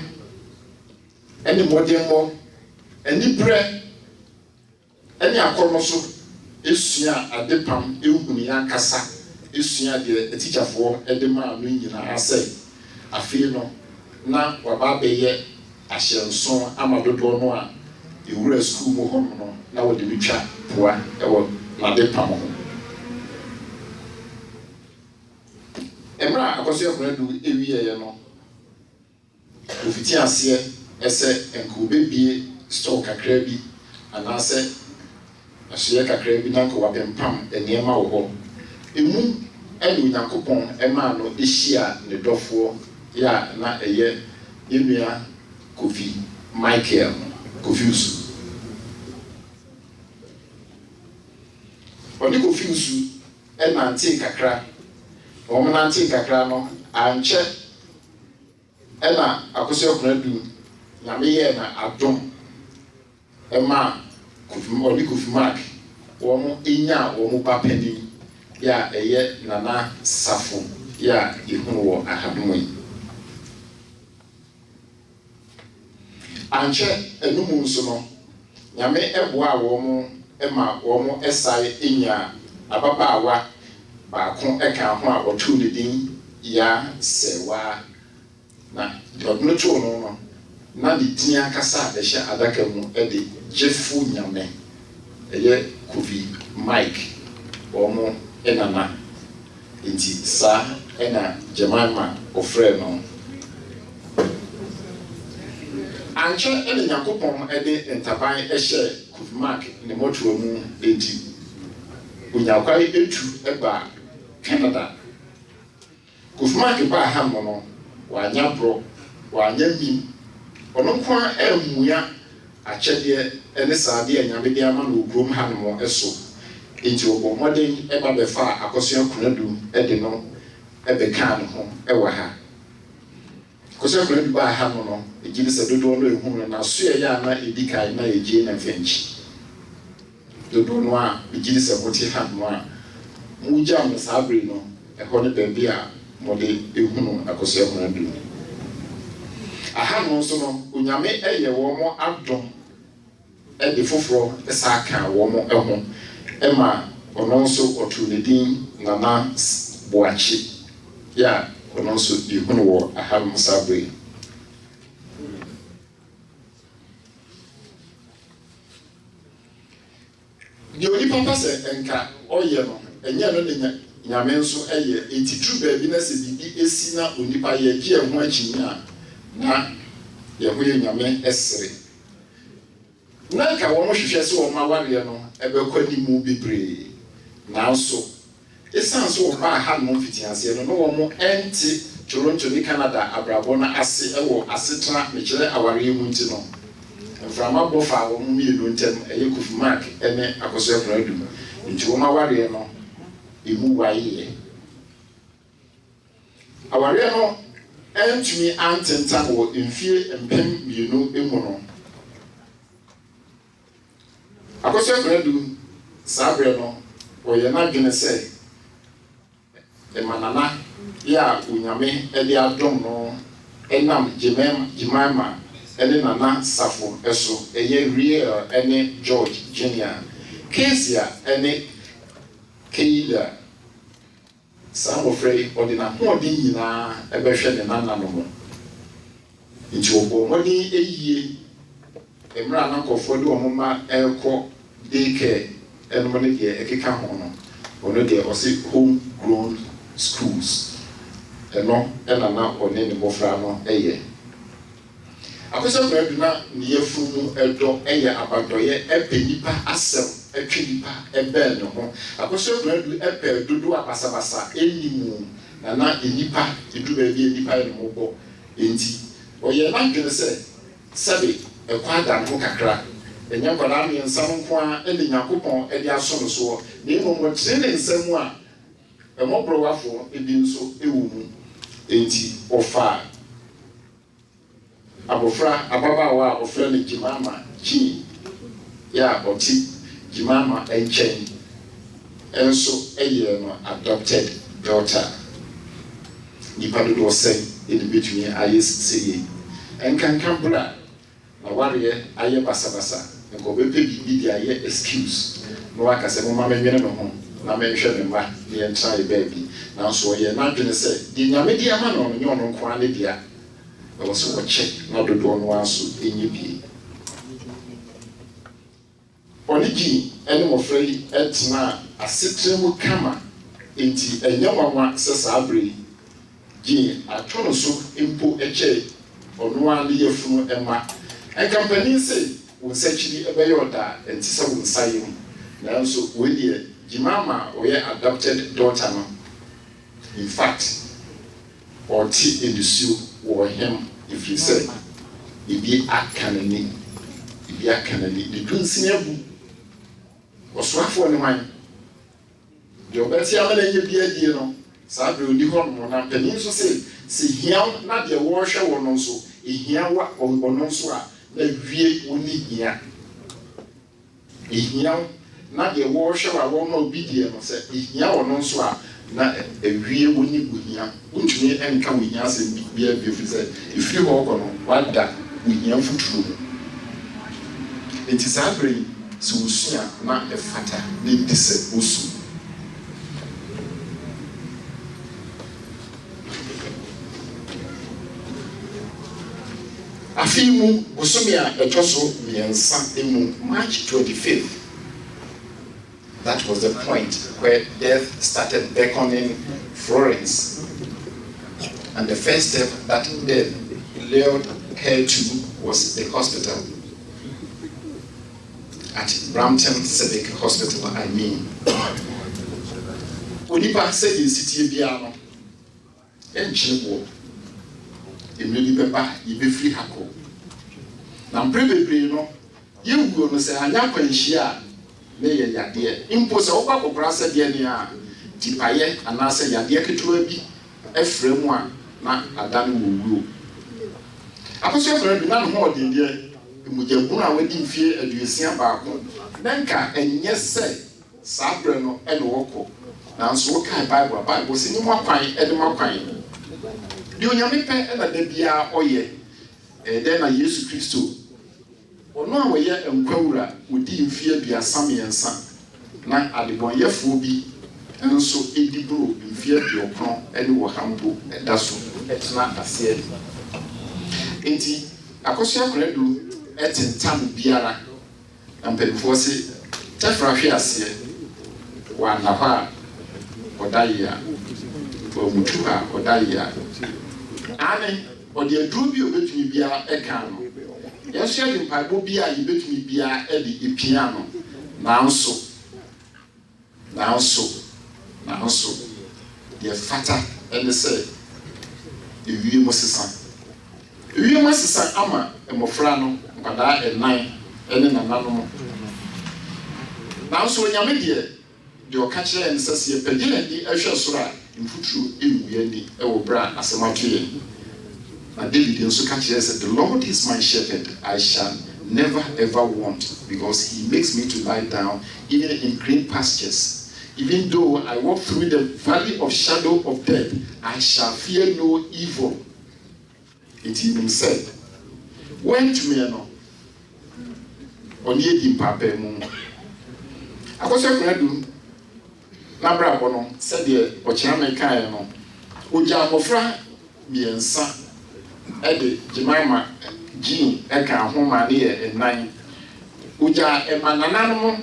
ene modemo eni bre eni akono so esua adepam ehunu ya kasa esua de teacherfo edema no nyina ase afi no na waba beye ahyenso amadodo no a ewura school mo ho no na wode bitwa poa ewo adepam ho emra Akosua Konadu ewiye ye no ofiti ase ese enko bebie store kakra bi anase asye kakra bi nanko wapempam eniema wo ho emu enu Yakopon ema no ehia ne dofo ya na eye yenua Kofi Michael Kofiusu oni Kofiusu ena anti kakra o mo nanti kakra no anche ena Akosua Konadu na meye na adom ema Kofi Mark womo enya womo papeni ya eye nana safo ya ihunu wo ahadomoi anche enumu nso no nyame eboa womo ema womo esai enya ababaawa baako eka ho a wotu ne din ya sewa na dodno cho no na di tia kasa be hye adaka mu ede jefu nyame eye Kofi Mike omo enana enti sa ena Jemima ofre no anche ene Yakopon ede entaban ehye Kofi Mark ne motuo mu enti onyakwai etu eba Canada Kofi Mark ba ha mo no wanya bro wanya mim ono kwa emuya achede ene saade anyame de ama no ogrom ha no eso enti obomoden eba befa Akosua Konadu ede no ebe kan ho ewa ha Akosua Konadu ba ha no ejini se dodo no ehunu na so ya na edikai na eje na fenchi dodo no a ejini se bote ha no a muja mo sabre no eho ne baabi a mode ehunu Akosua Konadu aha no so no onyame eye wo mo adom ede foforo esa ka wo mo eho ema ono so otu ne din nana boachi ya ono so ihunu wo aha mo sabre di oni papa se enka oye no enye no ne nyame nso eye entitu ba bi na se bibi esi na onipa ye gi eho achinya na ye ho ye nyame esere Nanka wɔn hwehwɛ sɛ wɔn awareɛ no ɛbɛkɔ ne mu bebree. Nanso esan so wɔn ba ha no mfitiaseɛ no wɔn ɛnte Toronto ne Canada abrabɔ na ase ɛwɔ asetena mekyerɛ awareɛ mu nti no. Mframa bɔ fa wɔn mmienu ntɛm ɛyɛ Kofi Mark ɛne Akosua Konadu. Nti wɔn awareɛ no emu wayeɛ. Awareɛ no ɛntumi antentam wɔ mfie mpem mmienu emu no. Akosua Konadu saa berɛ no wɔyɛ n'adwene sɛ ɛmanana yɛ a onyame ɛde adom no ɛnam Jemima ɛne Nana Safo ɛso ɛyɛ Riel ɛne George Junior Kezia ɛne Keila saa mmɔfra yi ɔde n'ahoɔden nyinaa ɛbɛhwɛ ne nana no ho nti wɔbɔ mmɔden ɛyie mmerɛ a nkɔfoɔ de wɔn mma ɛrekɔ daycare ɛnom ne deɛ ɛkeka ho no ɔno deɛ ɔse home grown schools ɛno ɛna na ɔne ne mmɔfra no ɛyɛ Akosua Konadu na ne yɛfunu mu ɛdɔ ɛyɛ abadɔyɛ ɛpɛ nipa asɛm ɛtwe nipa ɛbɛn ne ho Akosua Konadu ɛpɛ dodo abasabasa ɛnimu na nipa edu baabi nipa yɛ ne ho bɔ enti ɔyɛ n'adwene sɛ sɛbe ɛkɔ ada ne ho kakra ɛnyɛ nkwadaa mmiɛnsa no nko a ɛne Nyankopɔn ɛde aso no soɔ na mmom wɔkyerɛ ne nsɛm a ɛmɔborɔwafoɔ ebi nso ɛwɔ mu enti ɔfa abofra ababaawa a ɔfrɛ no Jemima Chi ya ɔte Jemima nkyɛn ɛnso ɛyɛ no adopted daughter nipa dodoɔ sɛn ɛde betumi ayɛ sɛyɛ ɛnkankan bra na wareɛ ayɛ basabasa nkɔbɛpɛ biribi de ayɛ excuse na waka sɛ moma menwene me ho na menhwɛ me mma ne yɛntra yɛ baabi nanso ɔyɛ n'adwene sɛ de nyame de ama no ɔno nyɛ ɔno nko ara ne dea ɛwɔ sɛ wɔkyɛ na dodoɔ no aso ɛnyɛ bie ɔne gyi ɛne mmɔfra yi ɛtena asetena mu kama enti ɛnyɛ nwanwa sɛ saa berɛ yi gyi atɔ no so mpo ɛkyɛ ɔno ara ne yɛfunu ɛma ɛkampanin sɛ wo nsakyiri ɛbɛyɛ ɔda ɛnti sɛ wo nsa yɛ mu nanso wei deɛ Jemima ɔyɛ adopted daughter no in fact ɔte edusuo wɔ him ɛfiri sɛ ebi aka n'ani de dunsin abu ɔsoafoɔ ne hwan deɛ ɔbɛte ama na ɛnyɛ bi adie no saa berɛ ɔdi hɔ nom na mpanin nso sɛ hia na deɛ wɔrehwɛ wɔ no nso ehia wa ɔno nso a na wie wɔne hia ehia na deɛ wɔrehwɛ wɔ wɔn na obi deɛ no sɛ ehia wɔ no nso a na ewie wɔne buhia wontumi ɛnka wɔhia asɛm bia firi sɛ efiri hɔ kɔ no wada wɔhia futuro mu enti saa berɛ yi sɛ wosua na ɛfata na ɛdi sɛ wosu afei mu bosome a ɛtɔ so mmiɛnsa mu March 25th that was the point where death started beckoning Florence and the first step that death lured her to was the hospital at Brampton Civic Hospital I mean onipa sɛ yɛsitie biara no ɛnkyerɛ boɔ emiri bɛba yɛbɛfiri ha kɔ na mpere bebree no yɛwuo no sɛ anya kwanhyia a ne yɛ yadeɛ mpo sɛ wokɔ akɔkora sɛ deɛ ne a tipayɛ anaasɛ yadeɛ ketewa bi ɛfrɛ mu a na ada no wɔ wuo Akosua Konadu na ne ho ɔdendeɛ mugyabunu a wadi mfie 61 na nka ɛnyɛ sɛ saa berɛ no ɛne wɔkɔ nanso wokae Bible sɛ ne mu akwan ɛde mu akwan deɛ onyame pɛ ɛna da biara ɔyɛ ɛdɛn na Yesu Kristo ɔno a wɔyɛ nkwawura wodi mfie 33 na adebɔnyɛfoɔ bi nso ɛdi buro mfie 90 ɛne wɔ hampo ɛda so ɛtena aseɛ enti Akosua Konadu ɛtentam biara na mpanyinfoɔ se tɛfra hwe aseɛ wɔana hɔ a ɔda yie a wɔmutu a ɔda yie a ane ɔde aduro bi obetumi biara ɛka no Yes, she had Bible be a bit me be a Eddie piano. Now so. The fatter and the say, if you must son. If you must son, Ama, and Mofrano, but I at 9, and then another. Now so when you're media, your catcher and says, "Ye peggy and the Asher Sura in Futru in Viendi, Ewo Bra, as a Makia." And David also catches said, "The Lord is my shepherd, I shall never ever want, because he makes me to lie down, even in green pastures. Even though I walk through the valley of shadow of death, I shall fear no evil." It even said, "When to me, no, on ye dim papa moon." Akosua Konadu, Nabra Bono, said the Ochame Kayano, Uja Mofra, Miensa, Eddie, Jemima, Jean, Eka, Homa, near at 9. Uja Emananamo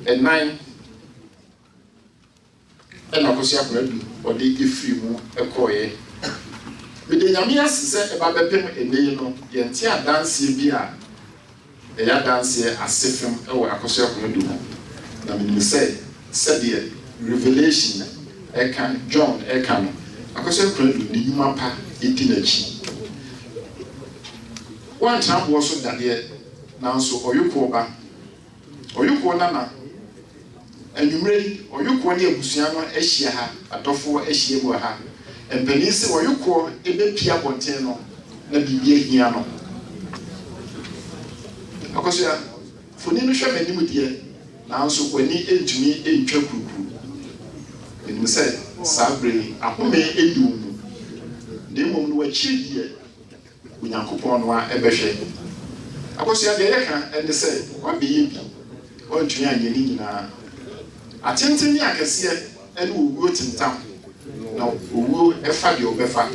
at 9. And Akosua Konadu, or the Ifrimu, a coy. With the Yamias said about the pim and they know, the entire dance here, a dance here as Sifim or Akosua Konadu. I mean, said the revelation, Ekan, John, Ekan, Akosua Konadu, the human part, 18. One time was so that yet now so, or you call back, or you call Nana, and you ready, or you call near Busiano, Eshiaha, a Dofo, Eshiaha, and Penisi, or you call Ebe Pia Ponteno, and be Hiano. Akosua, for Nimisha Benimudi. Now, so when he ate to me in Choku, and he said, Sabri, I who may aid you. They won't were cheap yet. We now coupon one ever shake. I was the Eka, and they said, "What be ye? What to me? Attend me, I can see it, and who wrote in town. Now, who will a fabio befa.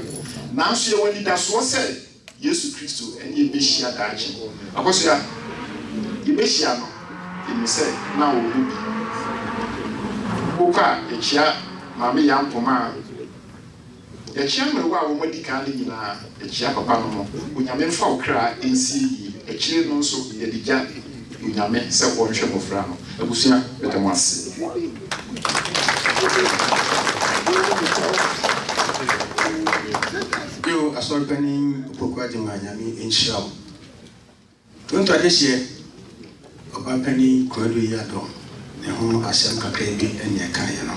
Now, she when that's what said, Jesus Christ, and ye be shia dachi. I was ya, ye be shiano. He said, "Now will be Oka, a chia, Mammy Yampoma. A chairman who are medically in a chia papa, when your men folk cry in sea, a chill also a dijak, when your men sell one shop of Ramo, a busia, but I must say." You are so penning Pocadimani in shell. Don't I this year? About penny Konadu Yado, the home Assam Kakebi and Yakayano.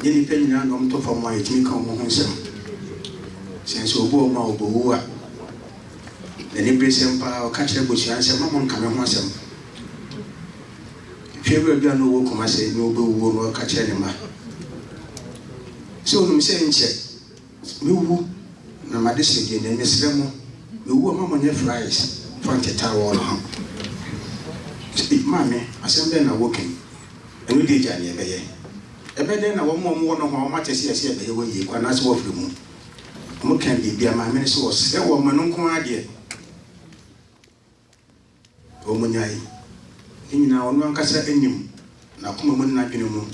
Any penny on top of my Jimiko Mohonsem. Since Oboma Oboa, the Libris Empire or Catcher Bush answer Mamon Kamahonsem. If you will be no work, I say no boo or catch anima. So, I'm saying, check. You, Namadisi, and Miss Remo, you were Mamma fries, 20 tower. Mammy, I send them a walking, and we did Janny Bay. A bed then I want more know how much I see as yet the way you can ask what you move. What can be my minister was there were my uncle idea. Oh, Munai. In now, no one can say any him. Now come on, not you.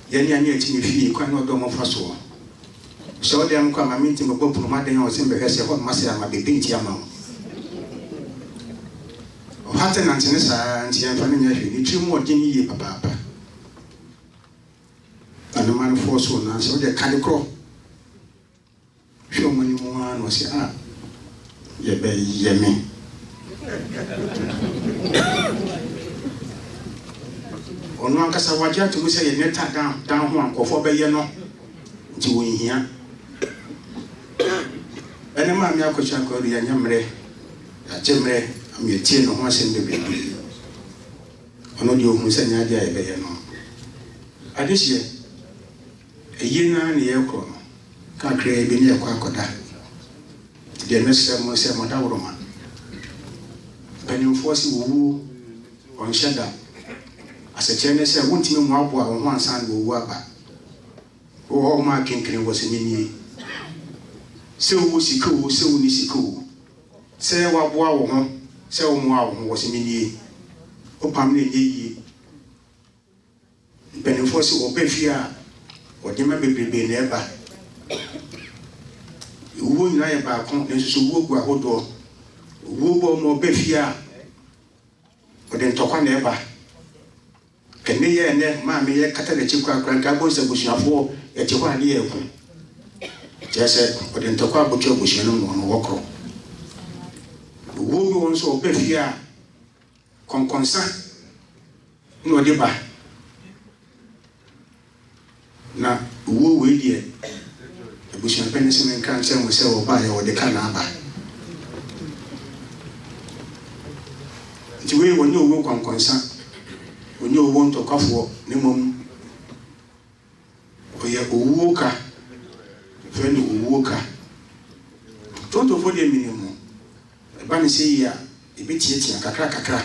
Yanny and yet, if you cannot do more for so. So them come a meeting of both from my day or simple as a hot master might be being Yamam. Hatten and Tenessa and Tianfania, you 2 more guinea papa. And the man for so now, so the Calicro. Show me one was ya. Ye be ye me. On one Casawaja to say a netta down one, or for Bayano to win here. And a man, Yakosha, and Yamre, a Jemre. I'm a teen of once in the baby. I know you who send idea a bayano. At this year, a year and a year chrono can't create any quackoda. The Mr. Mose Madawroman. When you force woo on Shada, as a Chinese, I won't even walk on one side will walk. Oh, my king was in me. So was he cool, so is he cool. Say what wow. So more was in ye. O Pammy ye. Penenforce or Befia or Dimma be never. You won't lie about confidence to walk where hold door. wo mo befia o den tokwa na eba kene ye ne ma me ye kata na chikwa kranka bo se busuafo e che kwa ne ye ku jese o den tokwa bo che busuano no wokro wo won so befia konkonsa no de ba na wo we die busuan penisi men kan se mo se o ba ye o de kana ba tiwe woni owo konkonsa woni owo ntokafo ne mom oye owo ka fe ni owo ka tonto fo de minimum e ba ni se ya e be tietia kakra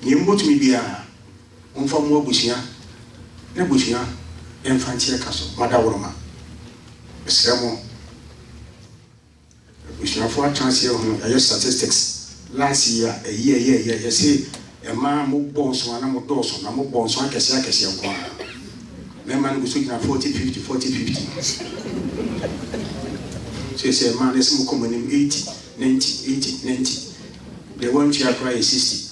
ni mbotumi bia onfa mo abusia na busia enfantie kaso mada woroma esremo busia fo chance ho ya statistics last year a year you see a man mo bonso na mo doso na mo bonso akese nko me man go so na 40 50 so say man is mo come in 80 90 they want you to try 60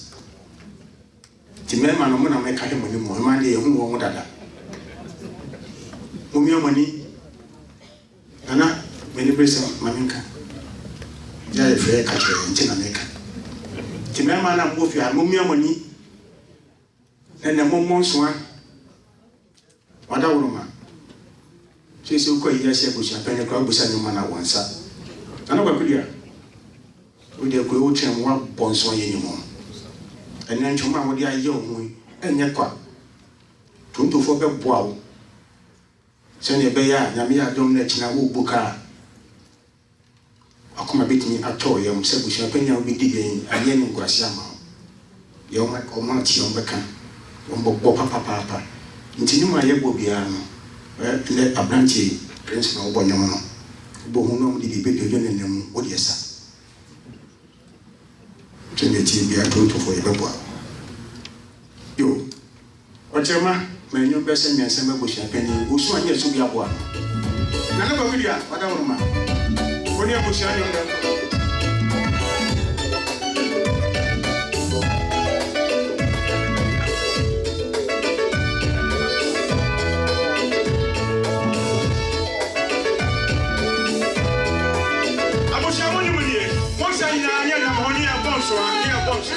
ti me man mo na me ka he mo ni mo man dey hu wo dada mo mi amani ana me ni presa maminka ya e fe ka chere ntina me ka timema na mbofi a mo miamoni na mo monsoa wada woroma sese ko iya se busia pene ko busia ni mana wansa ana ba kudia o de ko o chem wa bonso ye ni mo ene ntoma wo de aye ohun enye kwa tonto fo be boawo se ne be ya nyame ya dom na china wo buka akoma betini ato yam se busia penya obi digen anye ni ngwase ama yo ma ko ma ti on beka on bo papa ntini ma ye bo bia no le abranti prince na obo nyam no bo hu no di be de ne nem o de esa tene ti bia tonto fo ye bebo yo o chema ma nyu be se nyanse ma busia penya o so anye so bia bo na na ba widia wada woroma Koni abusia ni onda. Abusia mo ni mo ni. Mo sa ina anya na mo ni abonso, ni abonso.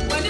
When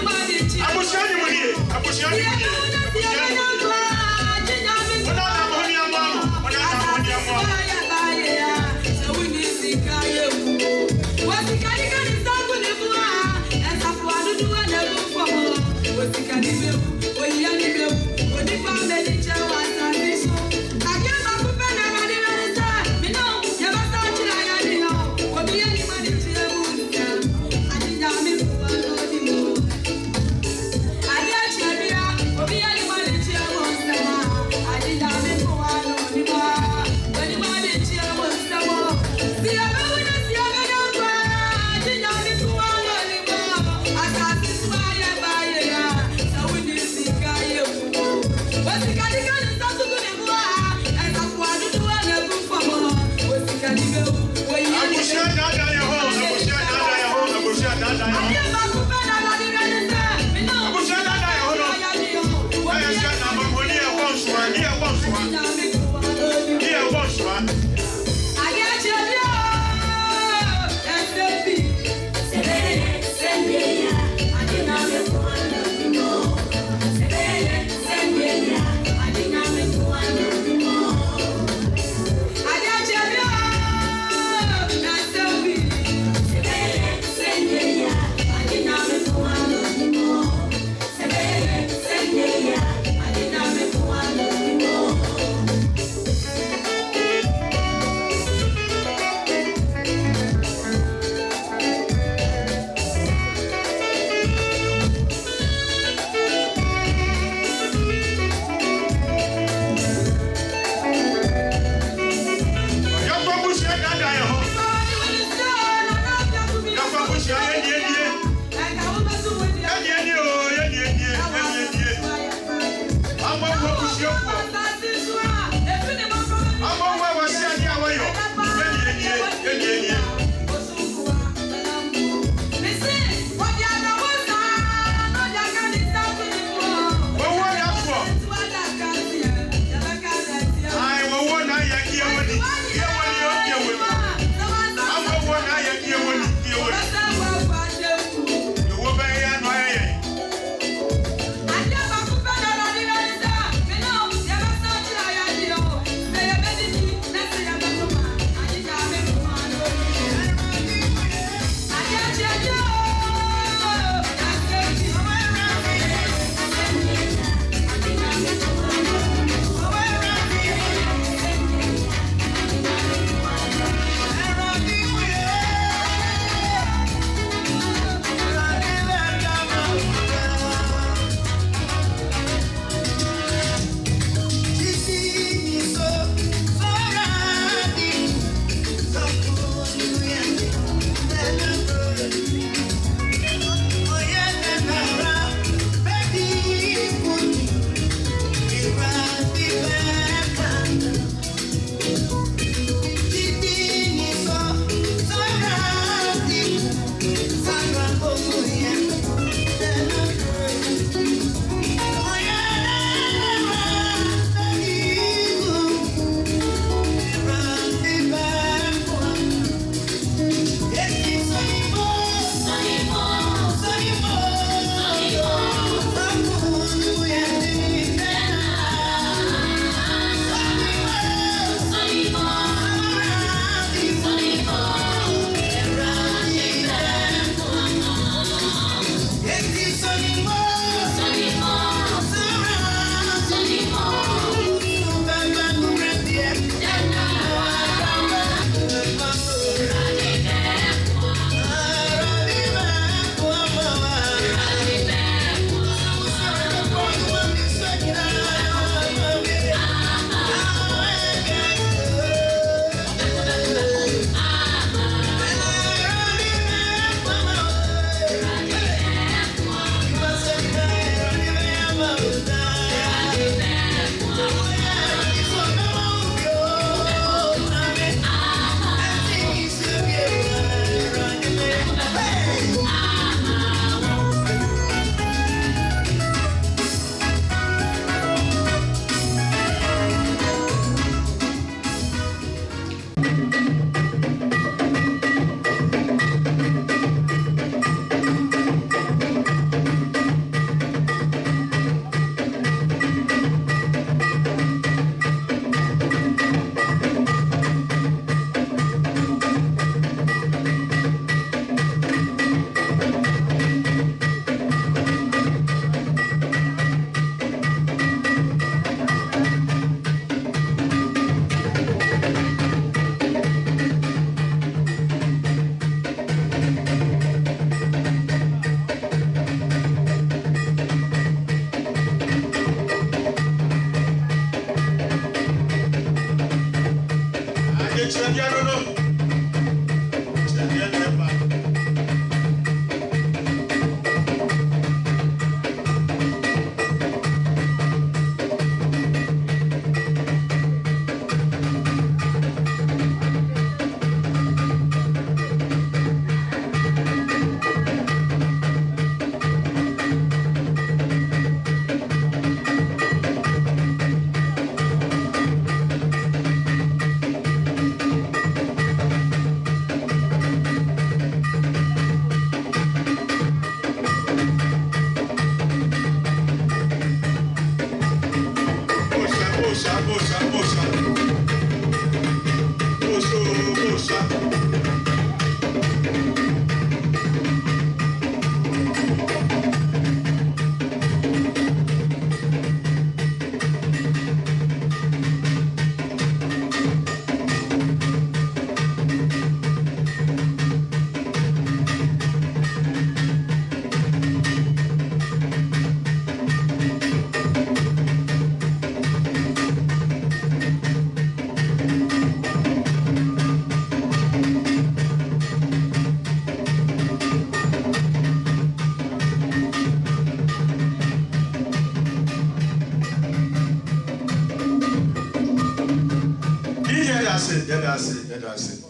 That's it.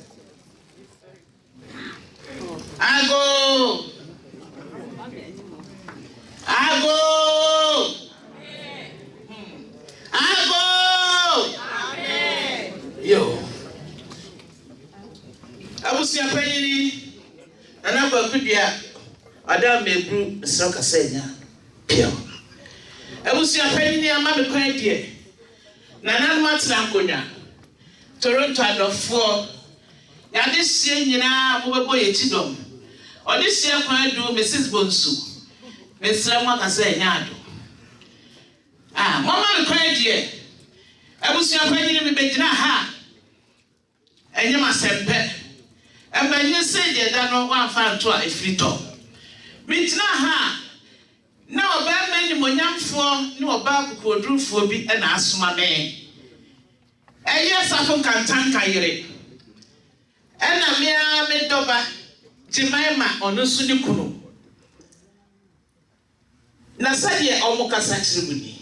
Ago. Yo. Abusia panyini nana kwa kudia adam mebru sroka senya pia. Abusia panyini ama me kwan die nana matra nkonya Toronto adofo ya de sie nyina bobebo ye tidom odi sie Konadu Mrs Bonsu mesra mo aka senya ado mama me kwan die abusia panyini me begina ha enye masempe emanye se de da no wan fa nto a efrito mitina ha na oba mani monyamfo ni oba kokodrufo bi na asoma me eye safo kantan kayire ena mia me doba jimaima ono su ni kunu na sade omukasa kiribuni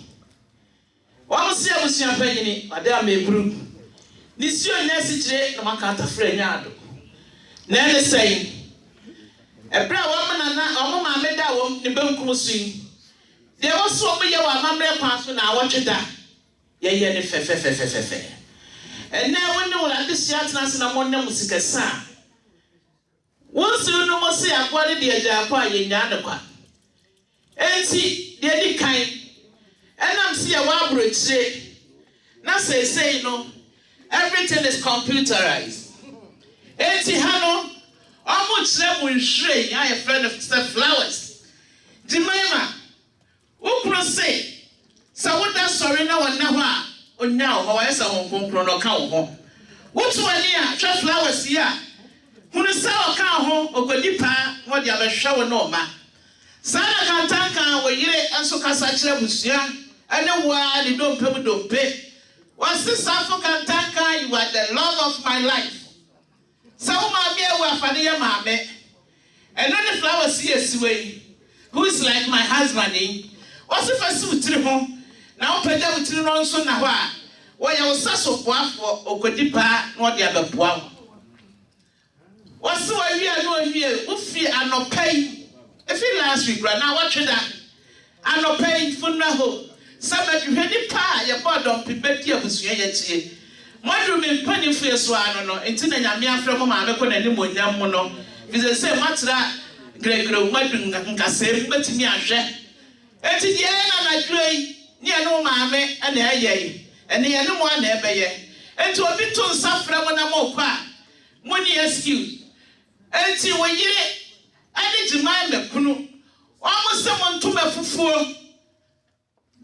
wa musia musia panyini ade amebru ni sio nyasi kire na makata frɛ nyaado na ele sei ebra wo na omo ma me da wo ni bankum sui de wo so omo ye wa mamre kwa so na awotweda ye ne fefefefefe ena woni wala de sia tena se na monne musikasa wonsi no mo se akwade de agya kwa ye nya de kwa enti de di kan enam se ya wa abrochire na sei no everything is computerized. Enti hano omo chire mu nhire ya ye friend of Florence. Jimaima ukro say woda sorry na wona ho a onya ho wa yesa ho konkro no ka ho. Wotu ani a twa Flowers ya. Hunu sa o ka ho ogodi pa wo dia be hwe wo no ma. Sana kantanka wo yire anso kasa chire busua ene wa ni dompe. Was this African tanker? You are the love of my life. So my dear wafaniya mame. And then the Flowers see way, who is like my husband. What's the first with home? Now peda with you so now. Why I was so powerful or Kodipa, not the other power. What's the way we are going here? Ufi and no pay. If you last week, right now, watch that. I'm not paying for no. Somebody you had it pa your bottom pipeti abusua yetie modru me pani fu yeso ano no enti na nyame afre mo ma me ko na ni monyam mo no bize se matra gregre modru nkase betimi ahwe enti die na dwei ni eno ma me na ayei ene ye no mo na ebeye enti obi to nsafre mo na mo kwa mo ni excuse enti wo yire ade jima me kunu o mo se mo ntuma fufuo.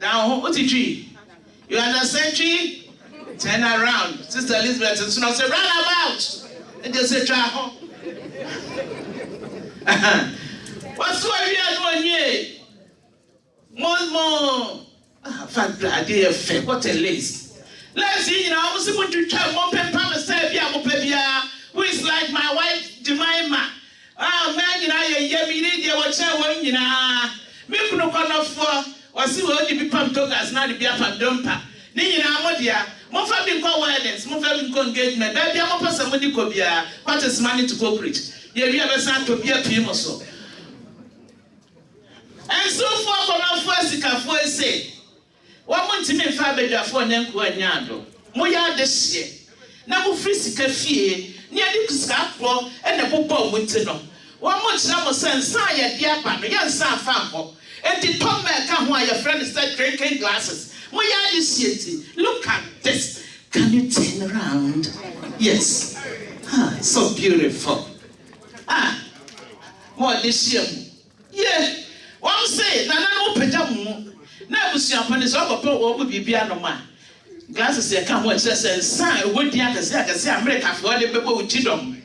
Now, what is tree? You understand tree? Turn around. Sister Elizabeth and Suno say, run about. And they say, try home. What's what you are doing here? More. Fact, I did a fake. What a lace. Let's see, you know, I was going to try more pen, say, yeah, more baby. like my wife Jemima. Ah, man, you know, you need your watcher, you know. Me kuno kono fo, wasi wo di bi pam togas na di bi apam dompa. Ni nyina modia, mo fa bi nko weddings, mo fa bi nko engagement. Da bia mo pasa mo di ko bia, what is money to go preach? Ye wi abesa to bia pii mo so. And so for kono fo asika fo ese. Wa mo ntimi mfa abedwafo nyanko anyado. Mo ya de hye. Na mo free sika fie, ni ade kusika kro e na bobɔ mo nti no. Wa mo kyerɛ mo sensa ye de aba no, ye nsa afa nkɔ. And the top man come who your friend start drinking glasses. Look at this. Can you turn around? Yes. Ah, so beautiful. Ah, what this year? Yeah. One say, Nana no pejamu. Now we see upon this over will be piano man. Glasses here come what says, sign would the other say America for the people with children.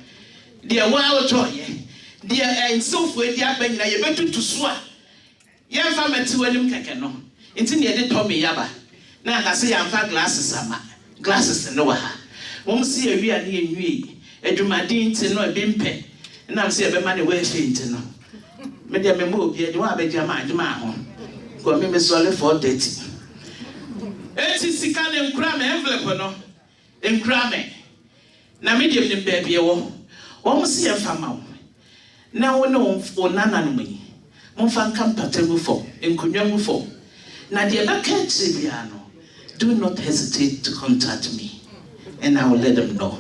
Dear wild toy. Dear and so for the up and you better to swear. Yan family to wedding keke no. Inti ne de Tommy yaba. Na ka se yan fa glasses ama. Glasses no wa ha. Won se awia ne enwie. Adwumadin nti no ebimpe. Na se ebe ma ne we fe nti no. Me de me mo obi e de wa abegya ma adwuma ho. Ko me sole 430. Eti sika ne nkura me envelope no. Nkura me. Na me de me baby e wo. Won se yan fa ma wo. Na wo no nana no me. Monfan come paternal for, in Kunyamu for. Nadia Baketiano, do not hesitate to contact me, and I will let them know.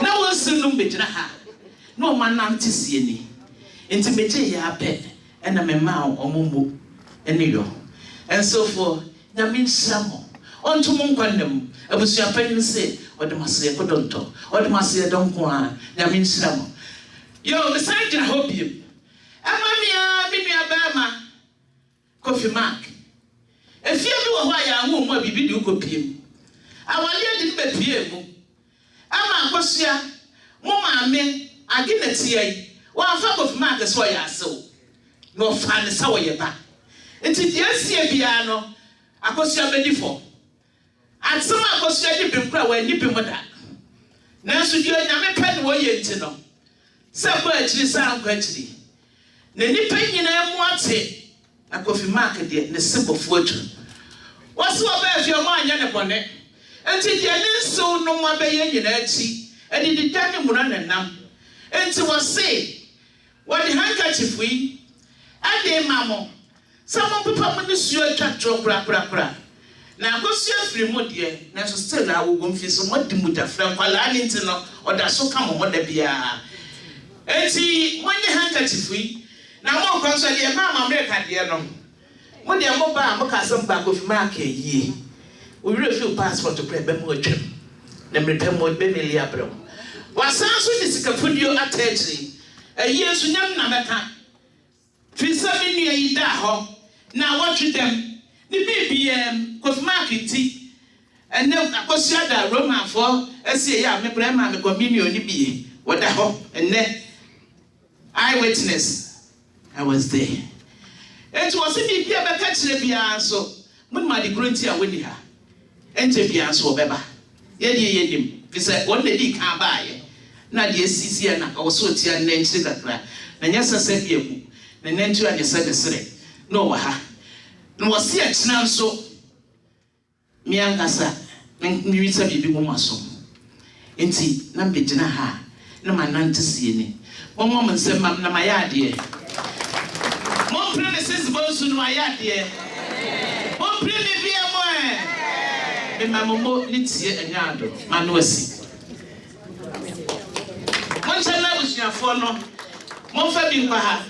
Now, we'll soon be Jaha. No man antis any. Intimate ya pet, and a mamma or mumu, and you. And so for Yamin Samo. On to Monquandum, I was your penny say, or the Masia Podonto, or the Masia Donquan, Yamin Samo. Yo, besides, I hope you. Amamia, Bimia Bama, Coffee Mark. If you do why I won't want to be do copy. I want you to be PM. Ama Akosua, Mama me, I give it to you. One fuck of Mark is why I so. No fan is how you back. It's a dear piano. Akosua ready for. And some Akosua did be proud when you be mother. Now, should you have a pen where you know? Some actually sound gradually. Na nipa nyina mu ate na Kofi Mark de ne simple fortune waso ba fi o ma anya ne bone enti de ne so no ma be ye nyina achi edi de dane mu na nam enti wo se wo de handkerchief yi ade mamo samo papa mu ne suo atwa kra na Akosua firi mu de na so still na wo gomfi so mo di mu da fra kwala ni enti no oda so ka mo da bia enti mo nye handkerchief yi na mo kwanso de ma America de no mo de mo ba mo ka sem ba Kofi Mark yie o wure fi passport to prebe mo twem na me pe mo be meli abro wasan so de sika fudio atachiri Yesu nyam na meka fi se me nua yi da ho na watwe dem ni bibiem Kofi Mark ti ene Akosua da Roman for ese ya me brema me communion ni bi wo da ho ene eyewitness. I was there. It was in the Pia Bacatri Bianso, when my degree are winning her. Enter Bianso Beba. Yedim, he said, one lady can't buy. Nadia Cisia and Akosua and then Sigatra. And yes, I said, you, and then you and your secretary. No, ha. No, was here now so. Miangasa, and Misa Bibi Mumaso. Inti, Nambijina ha, no man nantisini. One woman said, Mamma, my idea. Mon premises bosu no ayade. Mon premi bia mo e mamomo litie anyado manuasi. Mon chana busuafo no. Mon fa bi nkwa ha.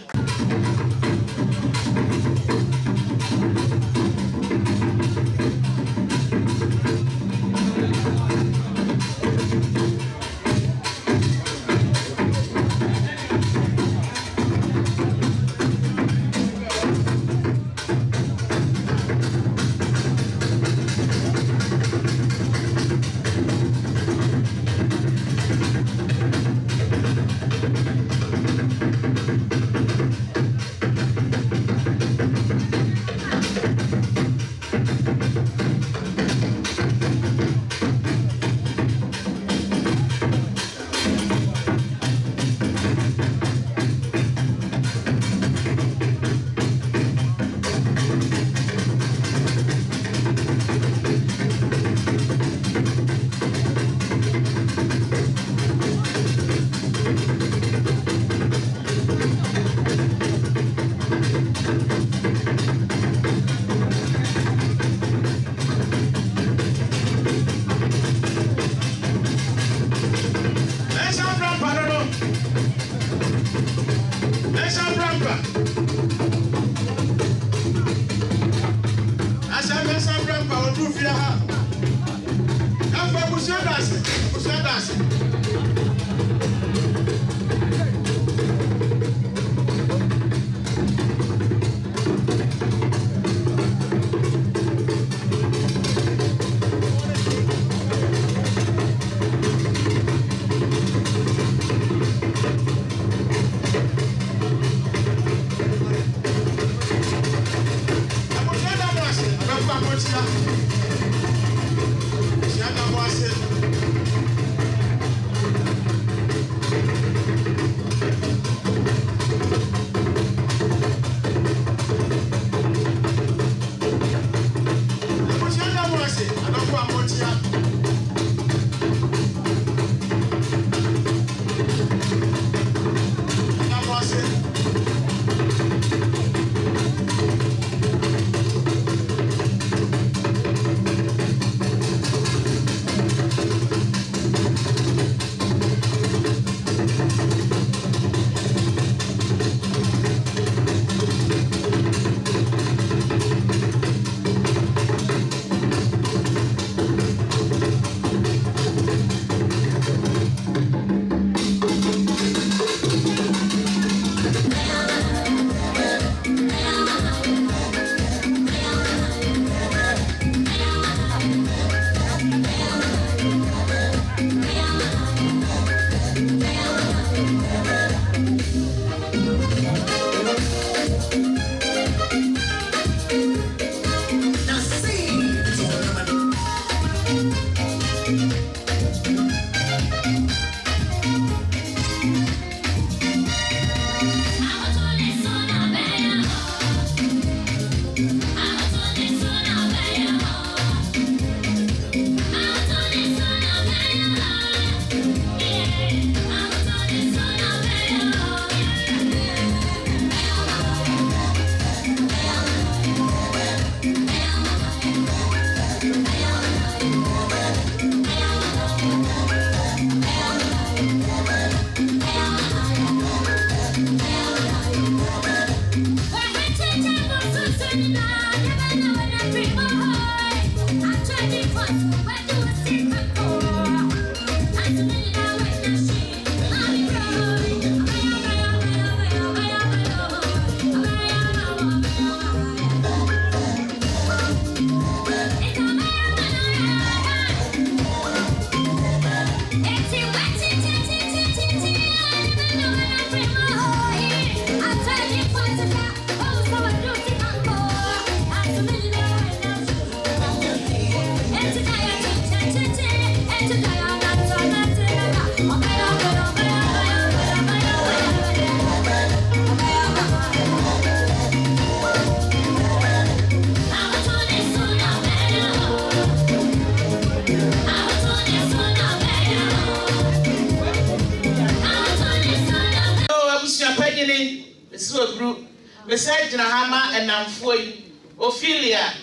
Besides Nahama and Namfoi, Ophelia,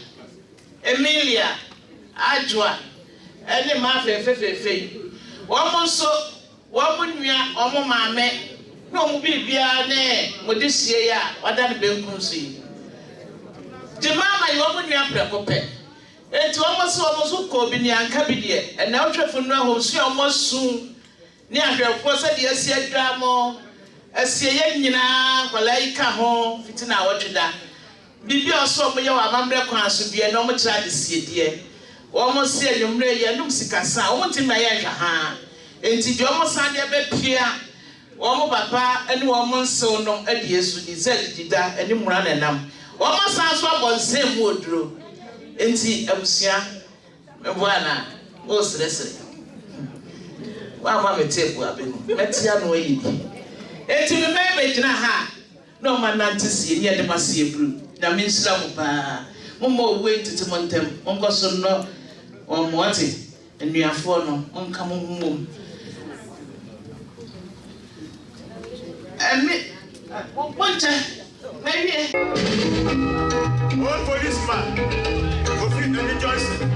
Emilia, Ajwa, and the Mafia Fefe. One so, one we are almost my man, no be ne, Modisia, what than Bencusi. Jemama, you open your precope. It's almost Cobini and Cabinet, and now Trafuna who see almost soon near her first year drama. Asiye nyina kwalaika ho fitina wotweda bibi oso mo ye wa mamre kwan so bia no mo tra de siedie wo mo se anwumre ye num sikasa wo ntim na ye hwa ha enti de mo san de be pia wo mo papa ene wo mo nsew no ade yesu di zedida ene mura na nam wo mo san so abonsem mu oduro enti abusua me bwana o sresre wa ma meteku abenu metia no yi eti me mejina ha no man nantisi ye de masiebru na minsira mo pa mo mo we titi mo ntem onko so no o mo ate enuafo no onka mo mum emi poncha maybe one policeman go fit the Johnson.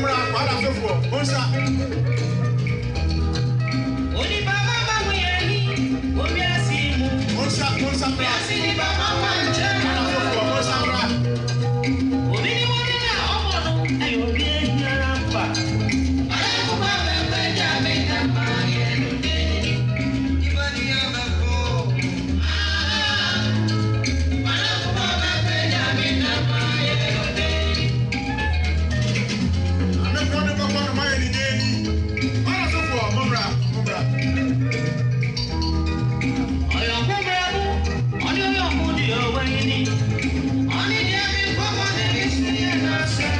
Momra, Kwada Sofo, Monsa. Oni baba mama yeni, obi asimu. Monsa, bra. Asini baba manje. Kwada Sofo, Monsa bra. Obi ni woni na omo no, ayo obi enyara mpa. Ala ko baba beja me na ma yenu de. Ibani abako. Ala ko baba beja me na ma yenu de. Ame kono ko kono ma yeni deni. Kwada Sofo, Momra. Oyo kubebu, oni oyo kudi oweni. Oni diami kwamo ne isiri na se.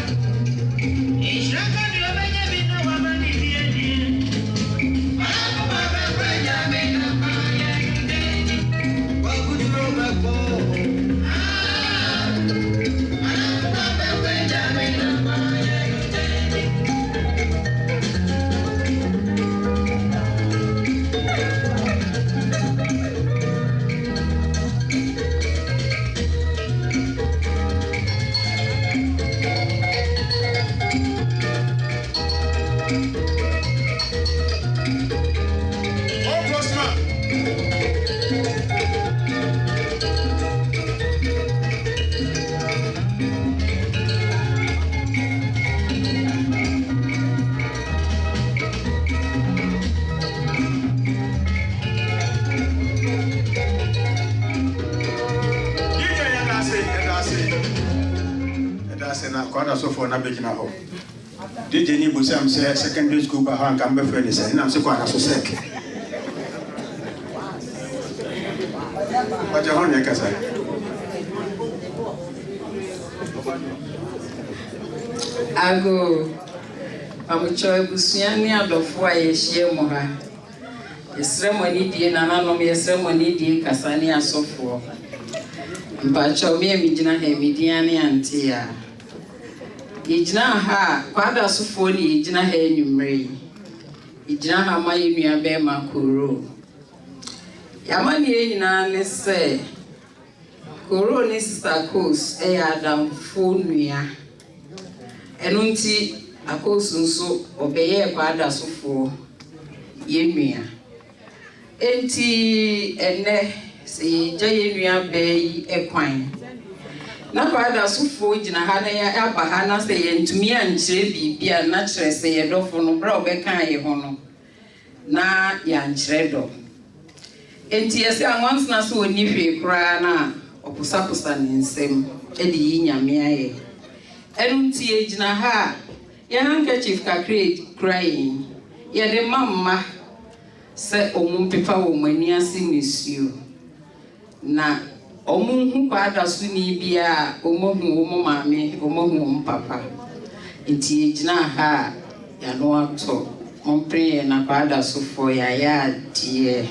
Ishraka di obenye bina wabani diye. Malaku baba kweja bina maya yudeni. Wakudi roba ko. Malaku baba kweja bina maya yudeni. Oh, Postman. Na Kwada Sofo na begina ho. DJ ni busam say secondary school ba han kan be friend say na se Kwada so sek. Waje hon ya kasa. Ago amucho busuani adofo ayehie mo ha. Yesremoni die nananom yesremoni die kasani asofo. Mpacho me amigina ha midiane antia. Ijina ha Kwada Sofo ni ijina ha enumre. Ijina ha ma yenua be makoro. Yama ni enyina ne se koro ni sister Akos Adam fonua. Eno nti Akos nso obeye Kwada Sofo yenua. Enti ene se je yenua be yi ekwan. Na Kwada Sofo jina ha na ya aba ha na se ye ntumi ankyere bibia na kyere se ye dofo no bra obeka ye ho no na ya nkyere do. Enti ese anwans na so oni hwe kra na opusapusa ne nsem edi yi nyame aye. Enu nti ye jina ha ya handkerchief ka crying ye de mamma se omumpepa wo mani ase nesuo na omunhu Kwada suni bia omohu omo mame omohu papa nti ejina ha ya no ato ompre na Kwada Sofo ya die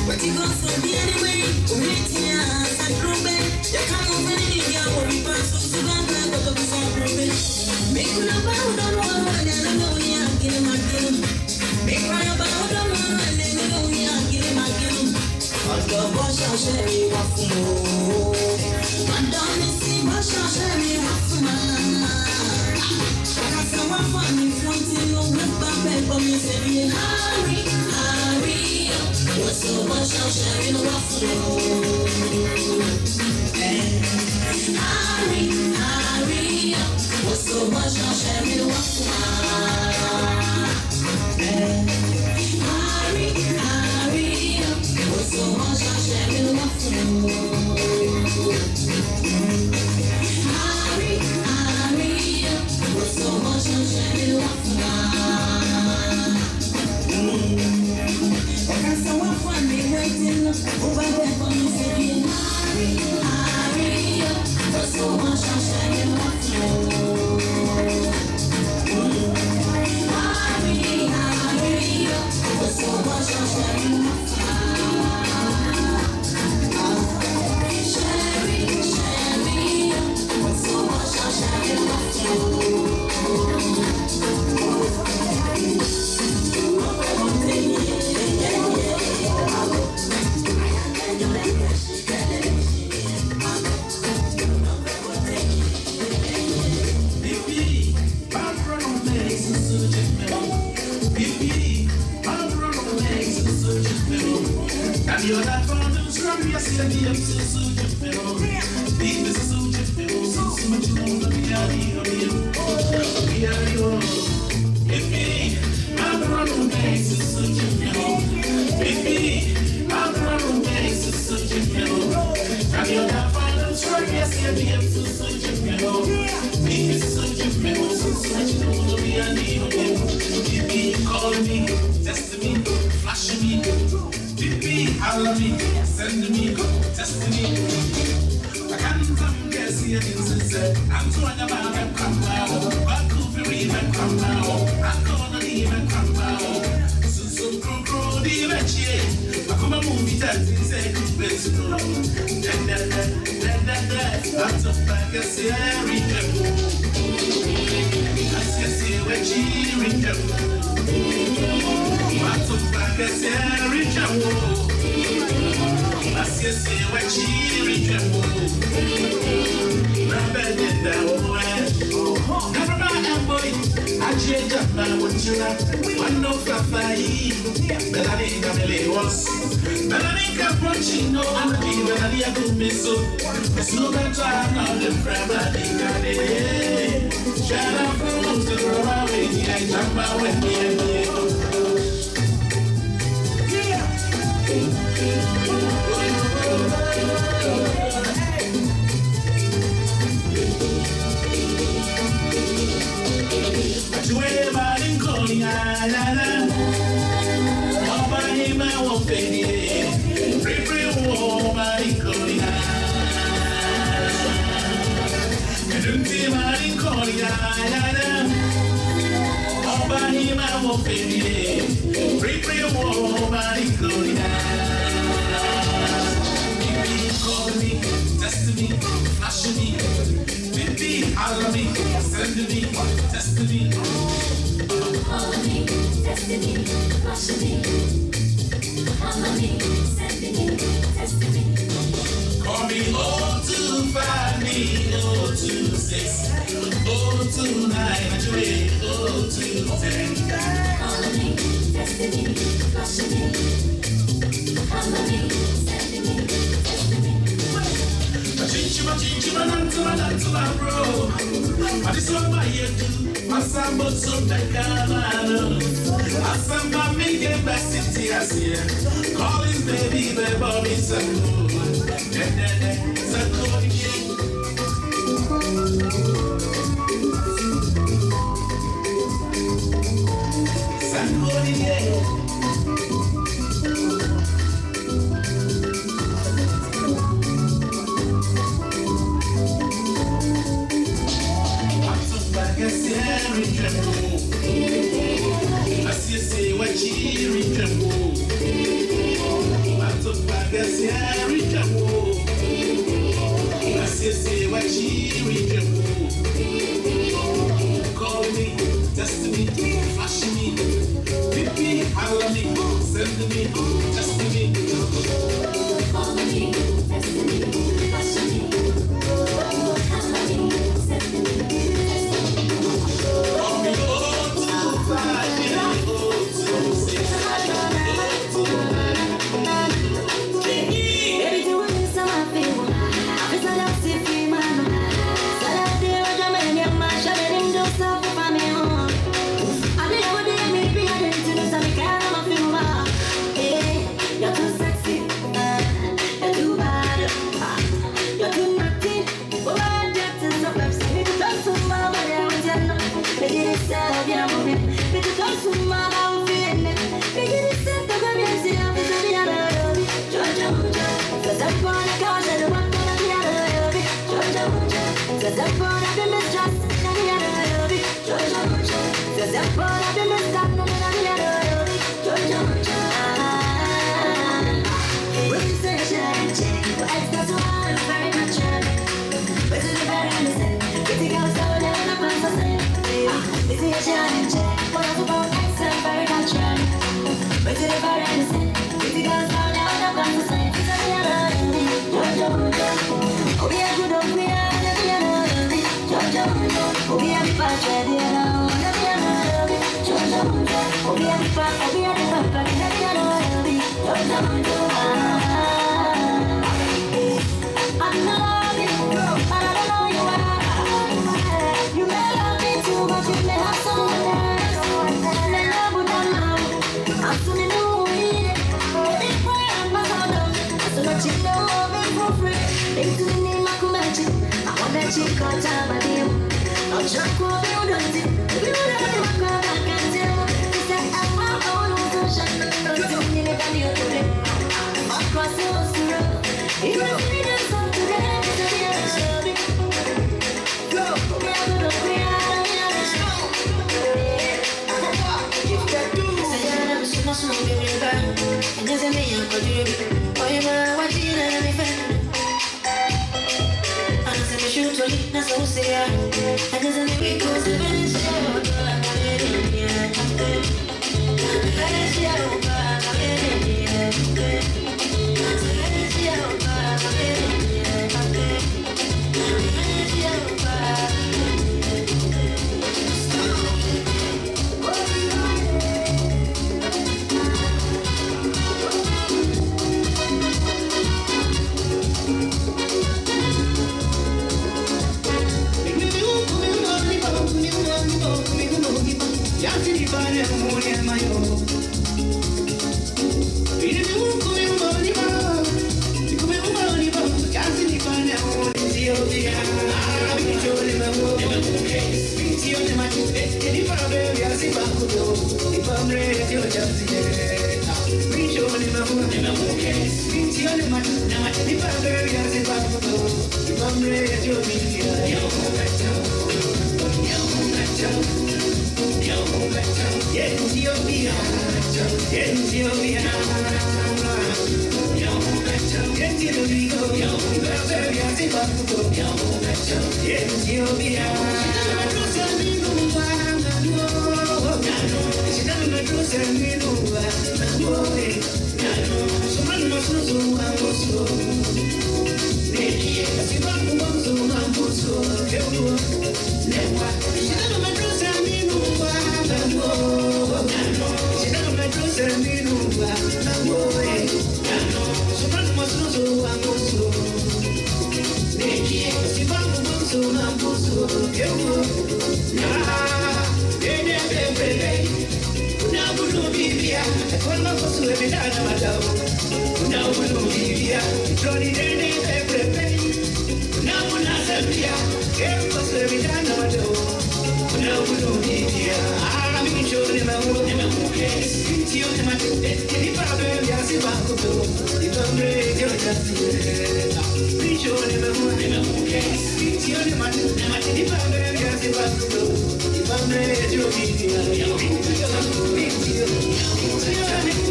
But you go so be anyway, Call me, test me, flash me, pick me, holler me, send me, test me. Call me, test me, flash me, holler me, send me, test me. Call me, oh, too far, yeah, oh, too sick, Baby, do it so I feel. I feel so free, man. So I feel like I'm in your mind, shining those stuff for me. I didn't want to make me a dentist, so I can't have a few more. Hey, you're too sexy, you're too bad, you're too naughty. Oh, I'm just so upset. Don't so much, but I was young. Make it sad, yeah, moving. Make it don't so much, I'm feeling. Make it sad, I'm gonna see how it's gonna be. Georgia, cause I'm born a cause I don't want to be a Georgia, cause I'm born a be mistrust, I'm a Georgia, cause I'm born a be mistrust, I'm a Georgia, when you say shine, well, it's not so hard, I'm very natural. But it's very innocent, it's a girl, so they're not going to say. It's a shine, well, it's about X, I'm very natural. But it's very innocent, it's a girl, so oh, yeah, good on me, Georgia, oh, yeah, the part where they are, Georgia, oh, yeah, the part, oh, yeah, the part, Georgia, I love you, but I don't know you are. You may love me too, but you may have someone else. And I love what I love. I'm feeling new. So that you know me for free. Into the name of Kumachi, I want that you call time at you. I'll jump over you, don't you? If you don't have to go back and tell. He said, I'm my own ocean. Don't you need it on you today? Across the ocean. You don't need it so today. It's a real go, we are good up, we are if that do, say I'm so small, baby, and there's a million for you. Oh, you know what you let me find. And I say, we shoot to it, that's so serious. And there's a new because the finish out.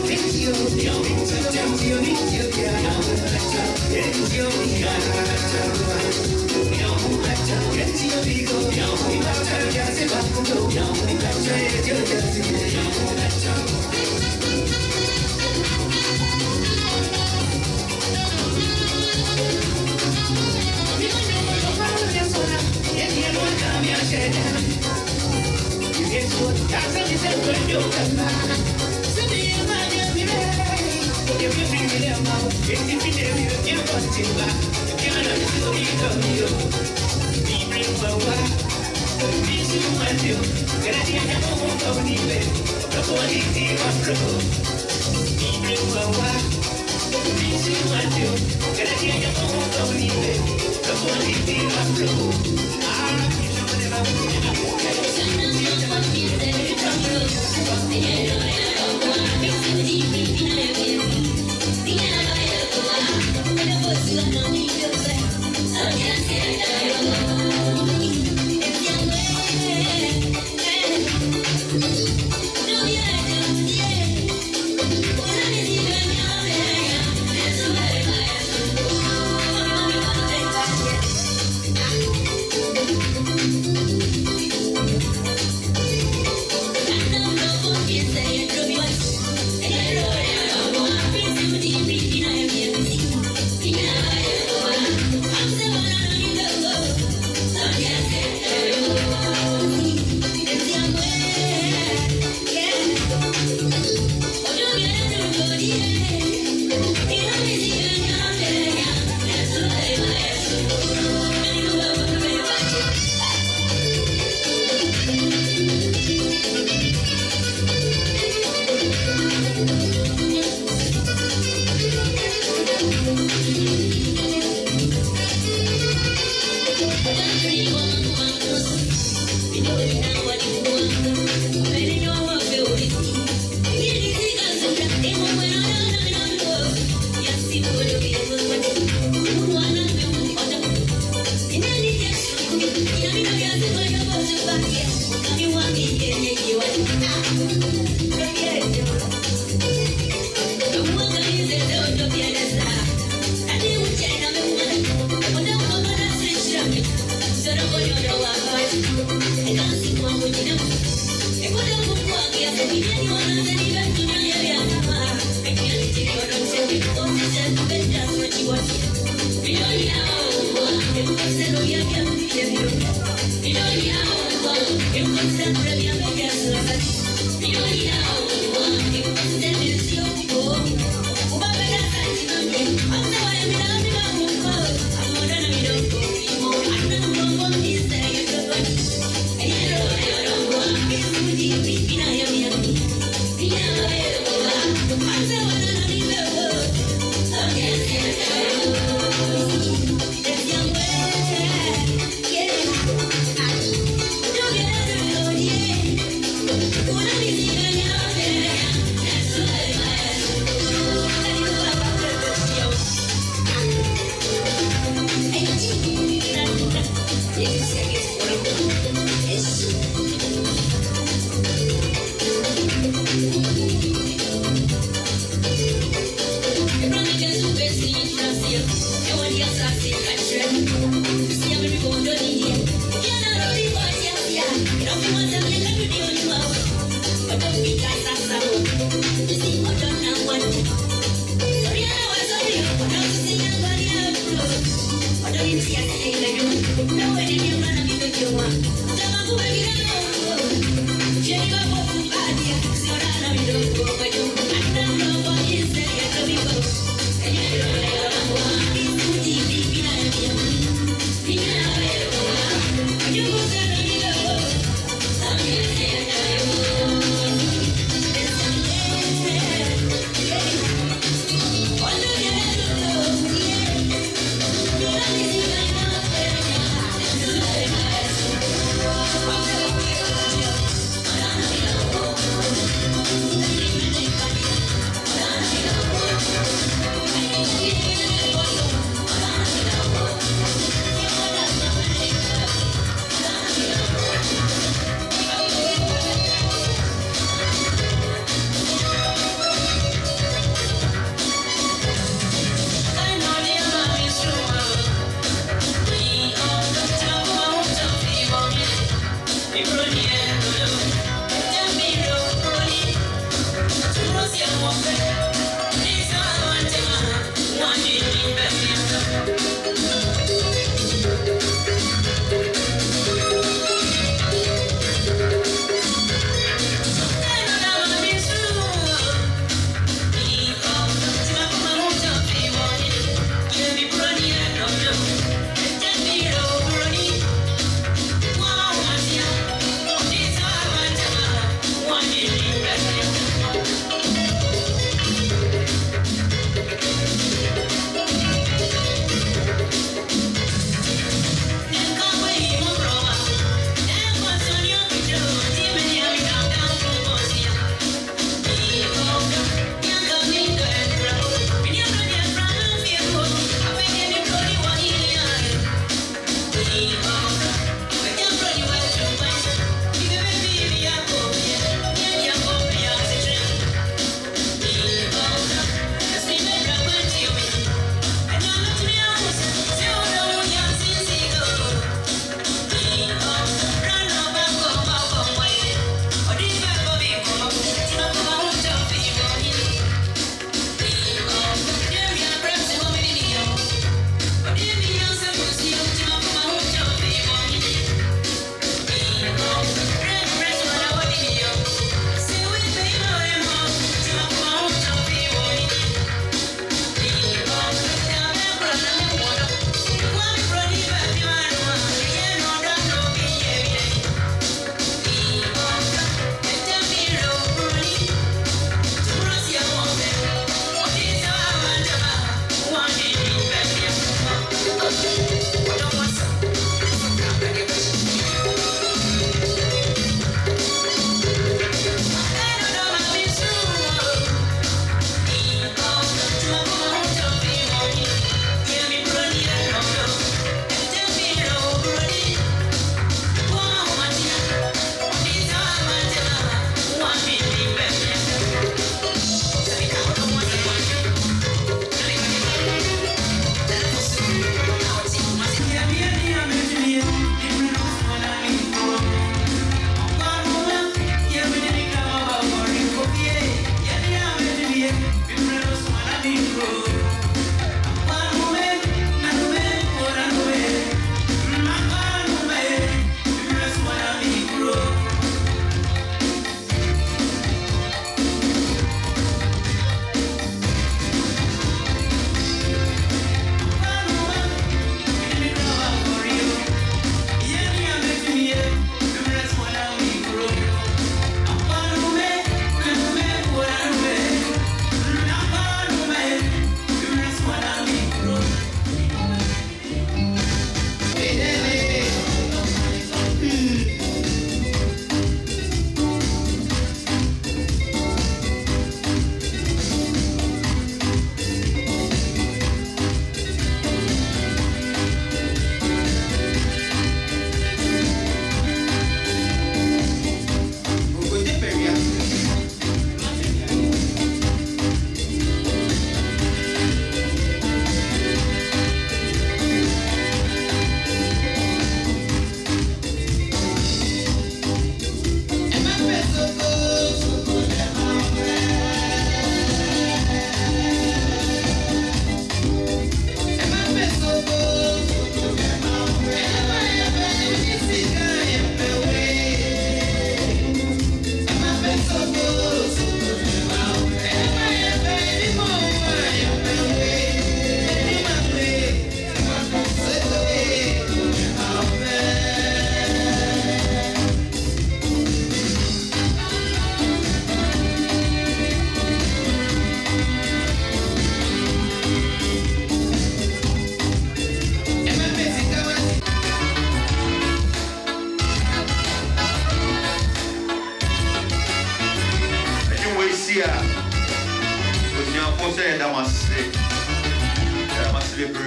Thank you.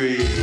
bebree.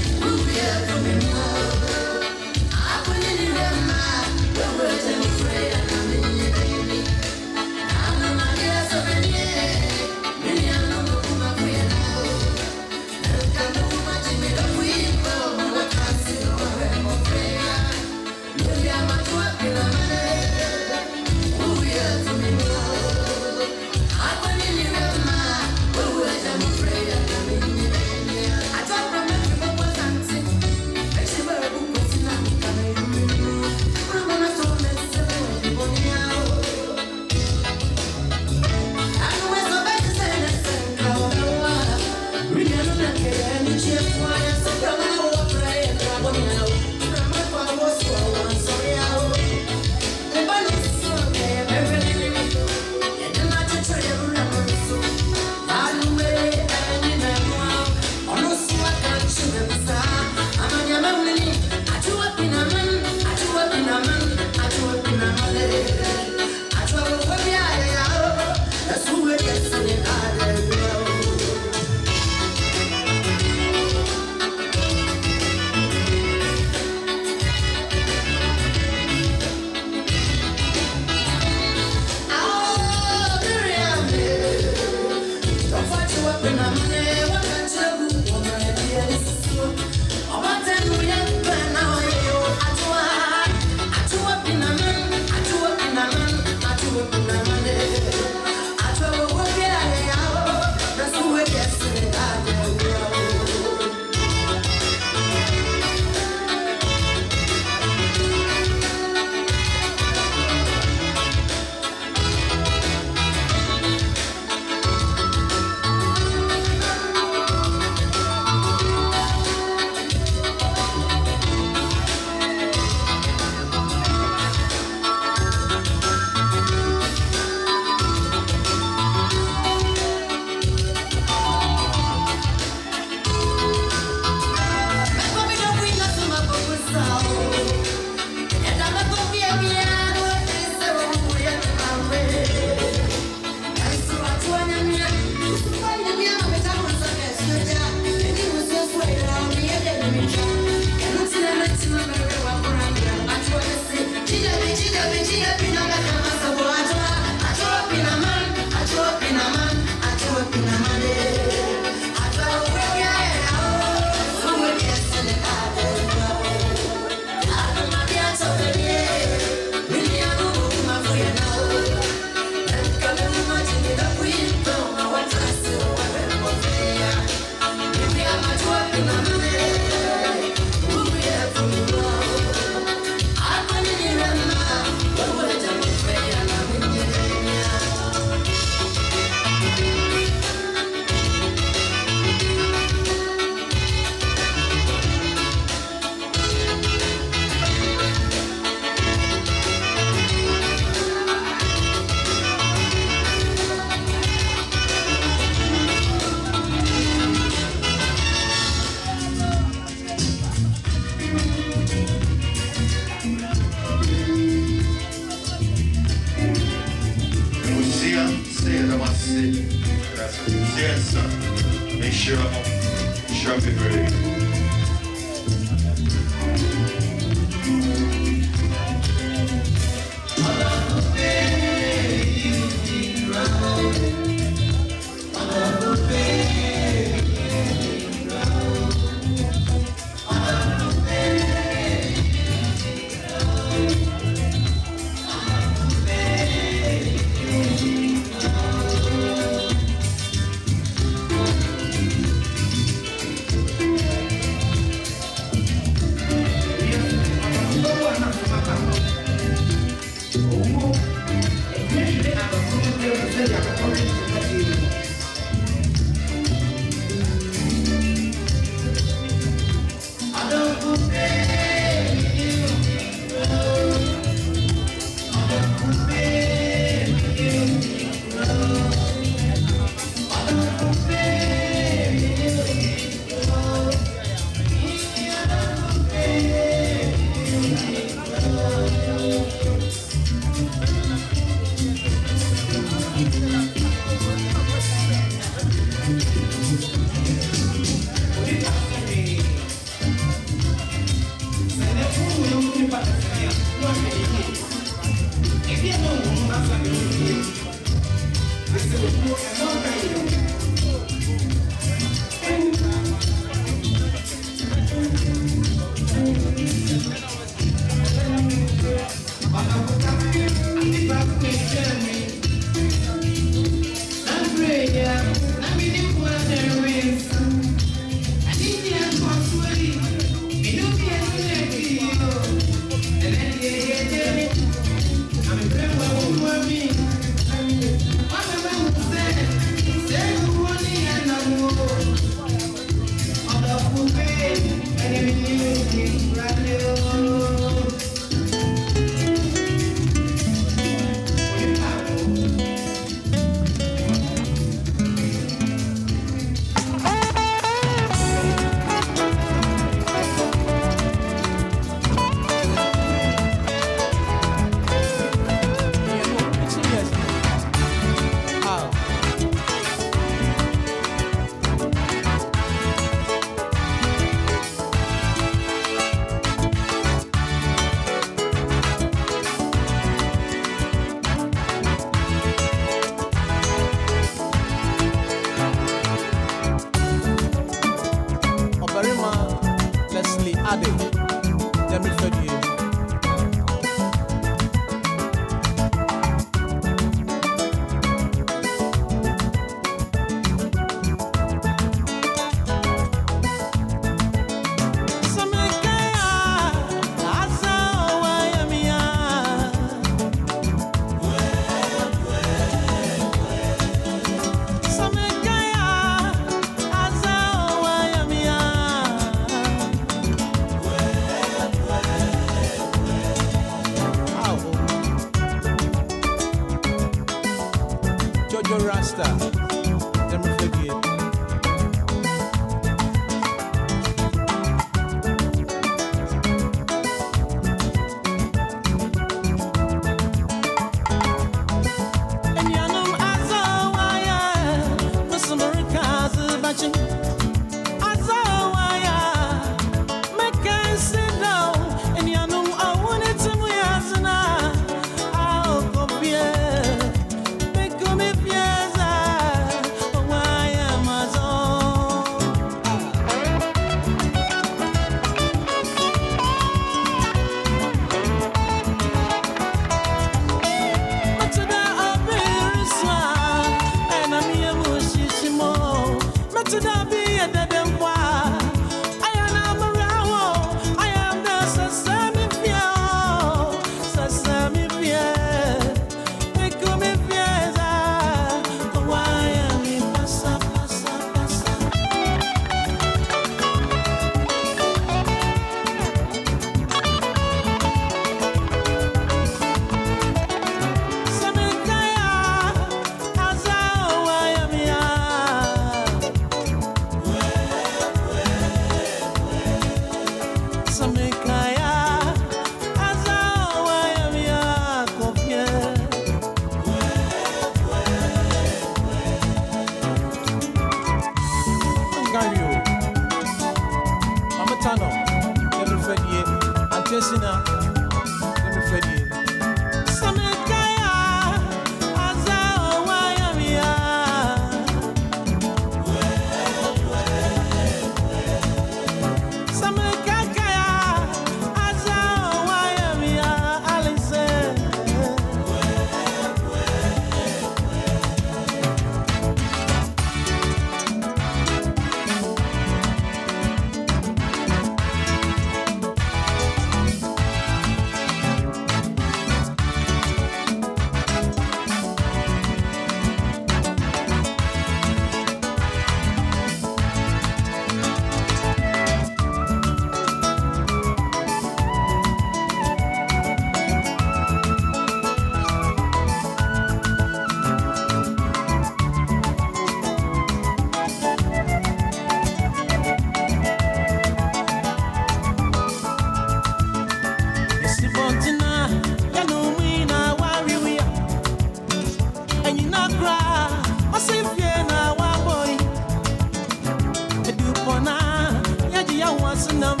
Now